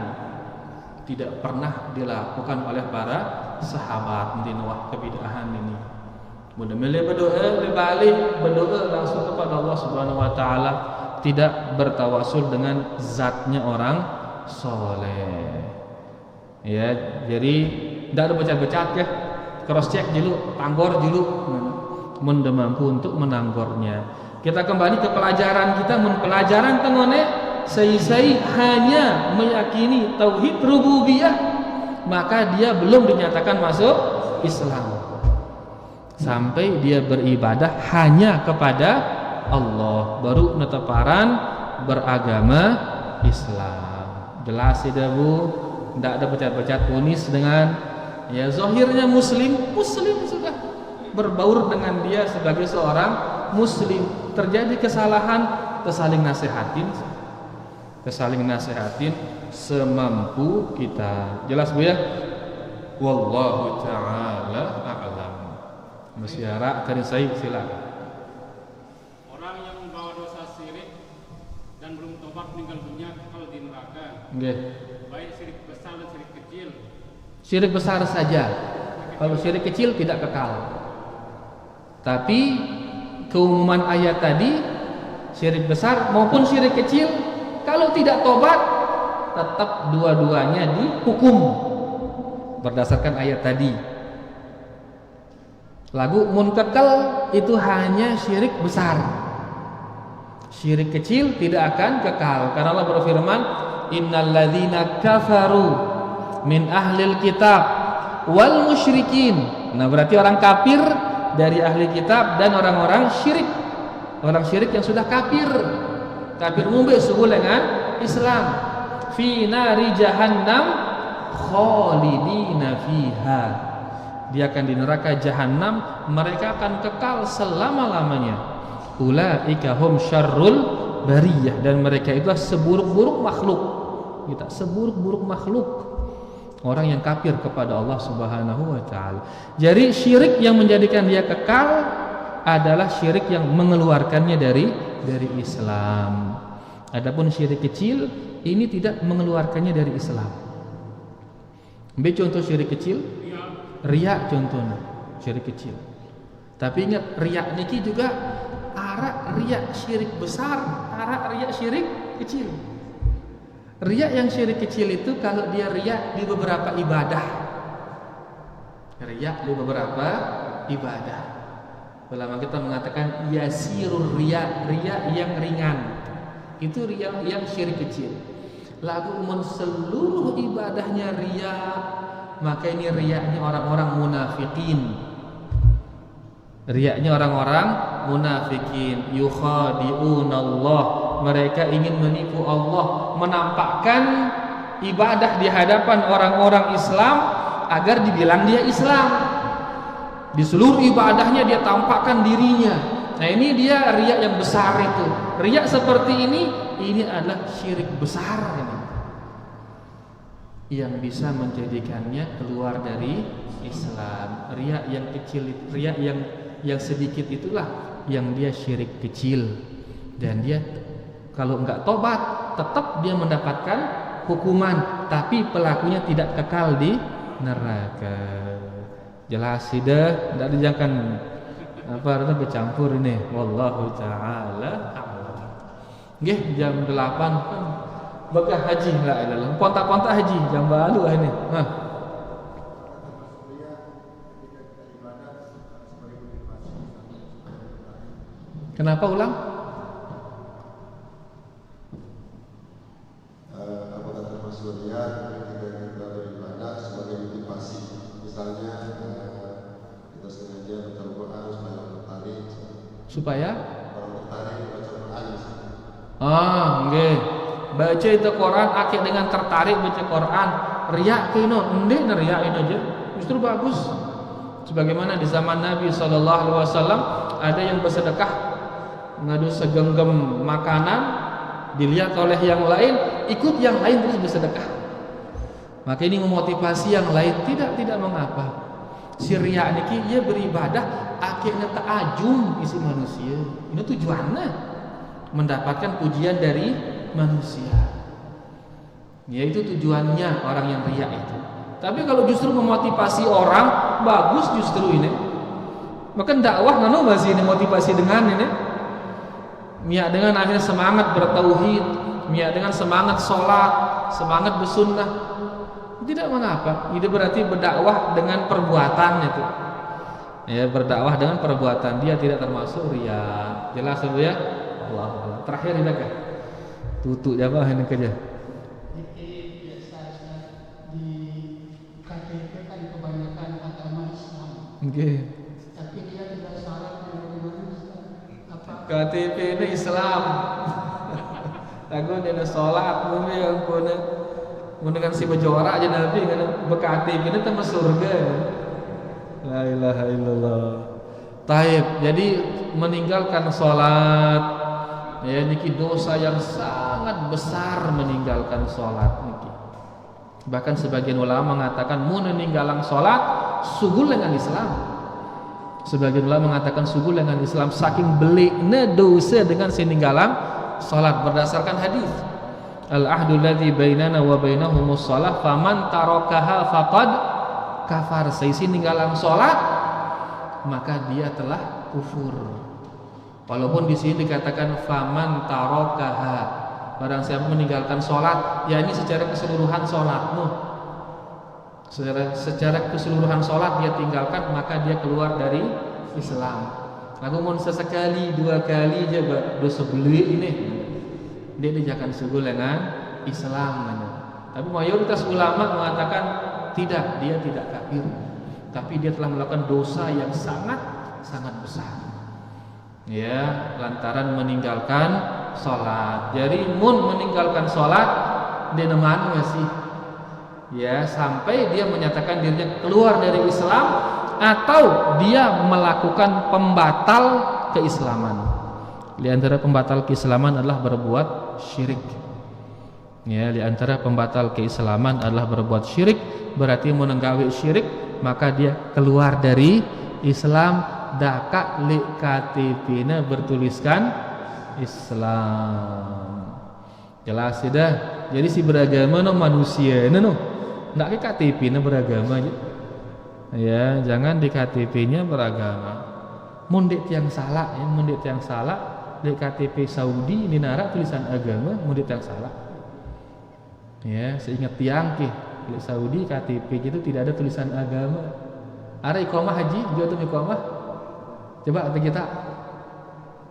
tidak pernah dilakukan oleh para sahabat dinwah kebidahan ini. Mudah-mudahan berdoa langsung kepada Allah Subhanahu wa taala, tidak bertawasul dengan zatnya orang soleh. Ya, jadi tidak ada becat-becat ya. Cross check dulu, tanggor dulu. Mun mampu untuk menanggornya. Kita kembali ke pelajaran kita, mun pelajaran tengone sei hanya meyakini tauhid rububiyah, maka dia belum dinyatakan masuk Islam. Sampai dia beribadah hanya kepada Allah, baru netaparan beragama Islam. Jelas tidak Bu? Tidak ada becat-becat ponis dengan ya zahirnya muslim sudah berbaur dengan dia sebagai seorang muslim. Terjadi kesalahan, kesaling nasihatin semampu kita. Jelas Bu ya? Wallahu ta'ala a'lam. Masyarakat tadi saya silakan. Orang yang membawa dosa syirik dan belum tobat meninggal dunia kekal di neraka. Nggih. Baik syirik besar dan syirik kecil. Syirik besar saja. Kalau syirik kecil tidak kekal. Tapi keumuman ayat tadi syirik besar maupun syirik kecil kalau tidak tobat tetap dua-duanya dihukum berdasarkan ayat tadi. Lagu mun kekal itu hanya syirik besar. Syirik kecil tidak akan kekal karena Allah berfirman, innalladzina kafaru min ahlil kitab wal musyrikin. Nah, berarti orang kafir dari ahli kitab dan orang-orang syirik. Orang syirik yang sudah kafir. Kafir mumbe subuh dengan Islam. Fi nari jahannam khalidina fiha. Dia akan di neraka jahanam, mereka akan kekal selama-lamanya. Ulaika hum syarrul bariyah, dan mereka itulah seburuk-buruk makhluk. Kita seburuk-buruk makhluk. Orang yang kafir kepada Allah Subhanahu wa taala. Jadi syirik yang menjadikan dia kekal adalah syirik yang mengeluarkannya dari Islam. Adapun syirik kecil ini tidak mengeluarkannya dari Islam. Ambil contoh syirik kecil. Riya contohnya syirik kecil. Tapi ingat riya niki juga ara riya syirik besar, ara riya syirik kecil. Riya yang syirik kecil itu kalau dia riya di beberapa ibadah. Riya di beberapa ibadah. Ulama kita mengatakan yasirur riya, riya yang ringan. Itu riya yang syirik kecil. Lagu seluruh ibadahnya riya, maka ini riyaknya orang-orang munafikin. Riyaknya orang-orang munafikin. Yukhadi'unallah, mereka ingin menipu Allah, menampakkan ibadah di hadapan orang-orang Islam agar dibilang dia Islam. Di seluruh ibadahnya dia tampakkan dirinya. Nah, ini dia riya yang besar itu. Riya seperti ini adalah syirik besar ini, yang bisa menjadikannya keluar dari Islam. Riya yang kecil, riya yang sedikit itulah yang dia syirik kecil, dan dia kalau enggak tobat tetap dia mendapatkan hukuman, tapi pelakunya tidak kekal di neraka. Jelas sudah, tidak dijangkan apa bercampur ini. Wallahu taala a'lam. Nggih, jam 8 kan bakal haji lah ilalah. Pontak-pontak haji jam baru ini. Kenapa ulang? Apakah termasuk riya ketika kita beribadah sebagai motivasi? Misalnya kita sengaja baca Al-Quran supaya orang tertarik. Supaya orang tertarik baca Quran. Nggih. Baca itu Quran akeh dengan tertarik baca Quran. Riya kino, ndek riya ini aja. Justru bagus. Sebagaimana di zaman Nabi sallallahu alaihi wasallam ada yang bersedekah ngadu segenggam makanan, dilihat oleh yang lain, ikut yang lain terus bersedekah. Maka ini memotivasi yang lain, tidak mengapa. Si riya niki ia beribadah akhirnya ta'ajum isi manusia. Ini tujuannya mendapatkan pujian dari manusia. Yaitu tujuannya orang yang riya itu. Tapi kalau justru memotivasi orang, bagus justru ini. Maka dakwah nano masih ini motivasi dengan ini. Mia dengan akhirnya semangat bertauhid, mia dengan semangat sholat, semangat bersunnah. Tidak mengapa. Itu berarti berdakwah dengan perbuatan itu. Ya, berdakwah dengan perbuatan, dia tidak termasuk riya. Jelas ya? Allah. Terakhir ini kan. Tutup jawab ini kerja. Okay. Tapi dia tidak salah dengan apa? KTP ini Islam. Takut dia sholat, mungkin yang dengan si bejora aja Nabi kan KTP ini tema surga. La ilaha illallah. Taib. Jadi meninggalkan sholat, ya niki dosa yang sangat besar meninggalkan sholat niki. Bahkan sebagian ulama mengatakan meninggalkan sholat sugul dengan Islam. Sebagian ulama mengatakan sugul dengan Islam saking belikna dosa dengan sininggalan salat berdasarkan hadis al-ahdu alladzi bainana wa bainahumus shalah faman tarakaha faqad kafar. Seisi ninggalan salat maka dia telah kufur. Walaupun di sini dikatakan faman tarakaha, barang siapa meninggalkan salat, ya ini secara keseluruhan salatmu. Secara keseluruhan sholat dia tinggalkan, maka dia keluar dari Islam. Namun sesekali dua kali aja dosa beli ini dia dijakan sugul dengan Islam. Tapi mayoritas ulama mengatakan tidak, dia tidak kafir, tapi dia telah melakukan dosa yang sangat besar. Ya, lantaran meninggalkan sholat. Jadi meninggalkan sholat dia neman masih. Ya, sampai dia menyatakan dirinya keluar dari Islam atau dia melakukan pembatal keislaman. Di antara pembatal keislaman adalah berbuat syirik. Ya, di antara pembatal keislaman adalah berbuat syirik, berarti menenggawi syirik, maka dia keluar dari Islam. Daka li KTP-nya bertuliskan Islam. Jelas sudah. Jadi si beragama no manusia no. Nggak ke KTP-nya beragama aja. Ya, jangan di KTP-nya beragama. Mundit yang salah, ya, mundit yang salah di KTP Saudi ini nara tulisan agama, mundit yang salah. Ya, seingat tiang ke di Saudi KTP itu tidak ada tulisan agama. Ada iqamah haji, juga tuh iqamah. Coba kita.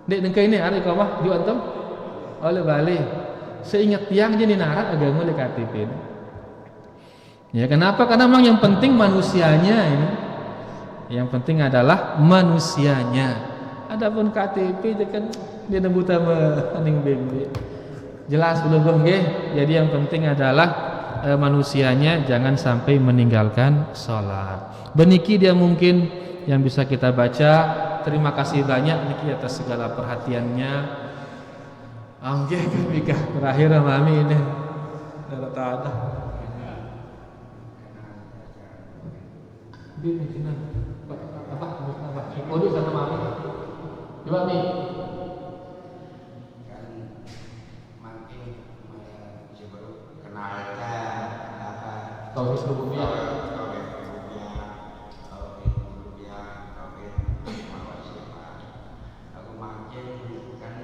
Dek dengkai ini ada iqamah juga antum? Oleh balik. Seingat tiang jadi nara agama di KTP ini. Ya, kenapa? Karena memang yang penting manusianya ini. Yang penting adalah manusianya. Adapun KTP itu kan dia nembuta aning bembe. Jelas belum nggih? Jadi yang penting adalah manusianya, jangan sampai meninggalkan sholat. Beniki dia mungkin yang bisa kita baca. Terima kasih banyak niki atas segala perhatiannya. Anggih kan terakhir mami ini. Ada. Apa? Kode sama mami. Coba nih. Kan makin baru kenalkan apa? Tauhid rububiyah. Aku makin kan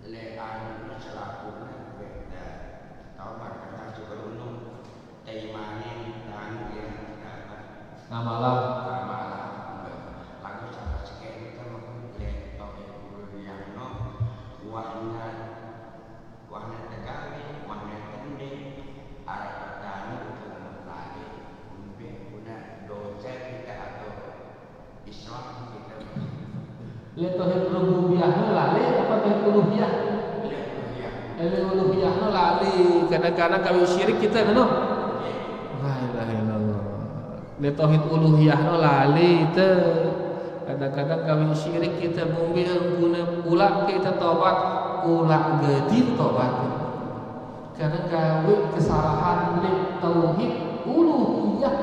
lean selaku beda. Tahu kan juga untung teimanin dan dia Namalah lagu cara sekian kita melihat topik yang warna tegak, warna pendek, arah tani bukan lagi, guna dosa kita atau Islam kita. Lihat tauhid rububiyahnya lali apa tauhid uluhiyah? Uluhiyahnya lali. Kadang-kadang kalau syirik kita no. La ilaha illallah. Tauhid uluhiyah no lali itu. Kadang-kadang kami syirik kita mungkin guna ulah kita tobat ulah gedi tobat. karena gawe kesalahan lek tauhid uluhiyah,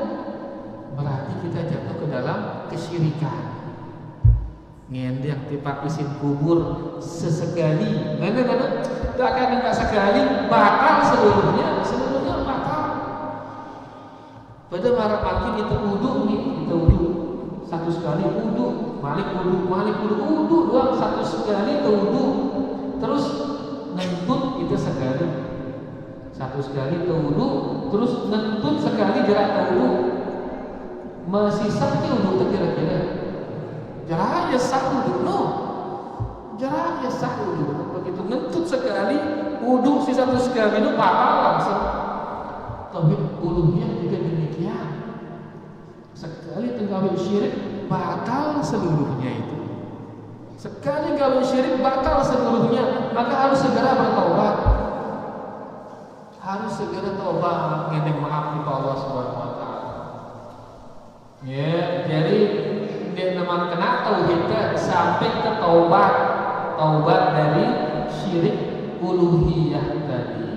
berarti kita jatuh ke dalam kesyirikan. Ngendek tipak isin kubur sesekali, mana tak akan enggak sekali batal seluruhnya batal. Pada marah makin itu wudu nih, kita wudu satu sekali wudu, malik wudu doang satu sekali itu wudu, terus nentut itu sekali satu sekali itu wudu, terus nentut sekali jarak wudu, masih sakit wudu kira-kira jarak ya sah wudu, jarak ya sah wudu. Begitu nentut sekali wudu si satu sekali itu batal langsung. Tauhid uluhiyah juga demikian. Sekali tenggawe syirik batal seluruhnya itu. Sekali gawe syirik batal seluruhnya, maka harus segera bertaubat. Harus segera taubat, ngedeng maaf kepada Allah Subhanahu wa taala. Ya, jadi dia memang kena tauhid sampai ke taubat dari syirik uluhiyah tadi.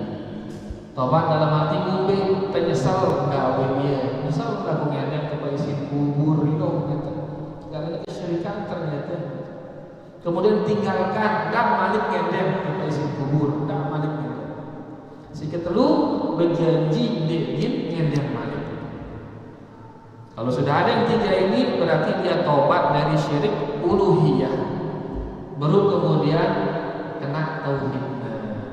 Taubat dalam hati ngube penyesal gawe dia, nyesal aku ngedeng kepada isi kubur itu gitu. Karena kesyirikan ternyata. Kemudian tinggalkan dan malik ngedeng kepada isi kubur, dan malik ngedeng. Sehingga telu berjanji ngedeng ngedeng malik. Kalau sudah ada yang tiga ini berarti dia taubat dari syirik uluhiyah. Baru kemudian kena tauhid.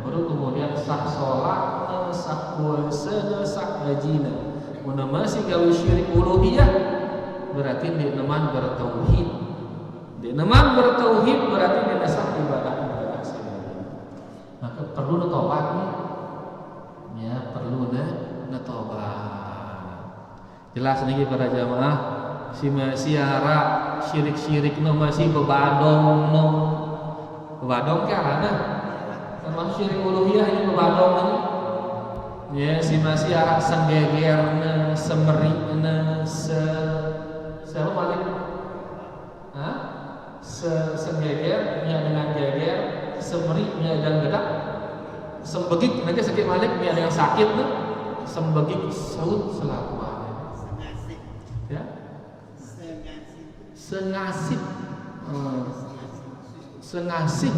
Baru kemudian sah sholat, sah puasa, sah hajina. Mun masih gawe syirik uluhiyah berarti dia neman bertauhid. Dia neman bertauhid berarti dia sah ibadah sekali. Maka perlu taubat nih. Ya, perlu taubat. Jelas nih para jamaah, si siara syirik-syirik no masih bebadong no. Bebadong kan ada. Termasuk syirik uluhiyah ini bebadong ini. Ya, si masih arah senggegerna, semerikna, siapa balik? Hah? Senggeger, dengan geger, semeriknya dan gedak. Sembegik nanti sakit malik, ada yang sakit nih. Sembegik saud selaku. Ya? Sengasih. Sengasih.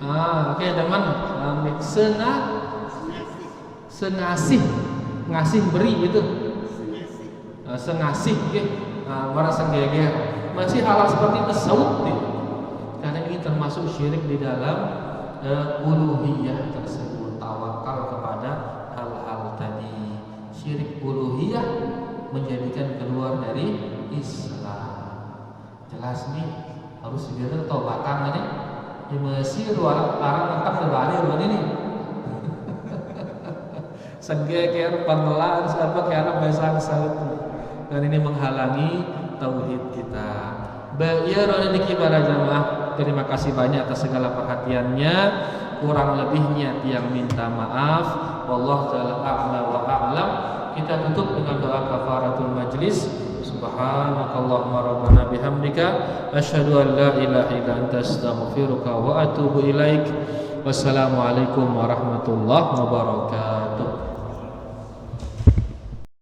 Oke, teman. Sengasih. Ngasih beri itu. Sengasih, oke. Merasa geger. Masih hal seperti itu saud nih. Karena ini termasuk syirik di dalam uluhiyah tersebut. Tawakal kepada hal-hal tadi. Syirik uluhiyah menjadikan keluar dari Islam. Jelas nih, harus segera taubatan nih. Di Mesir orang mentang terbalik begini nih. Senggeger, penelan, siapa karena besan saut. Dan ini menghalangi tauhid kita. Baik niki para jamaah, terima kasih banyak atas segala perhatiannya. Kurang lebihnya tiang minta maaf. Wallahu ta'ala a'la wa a'lam. Kita tutup dengan doa kafaratul majlis. Subhanakallahumma rabbana bihamdika asyhadu an la ilaha illa anta astaghfiruka wa atubu ilaik. Wassalamualaikum warahmatullahi wabarakatuh.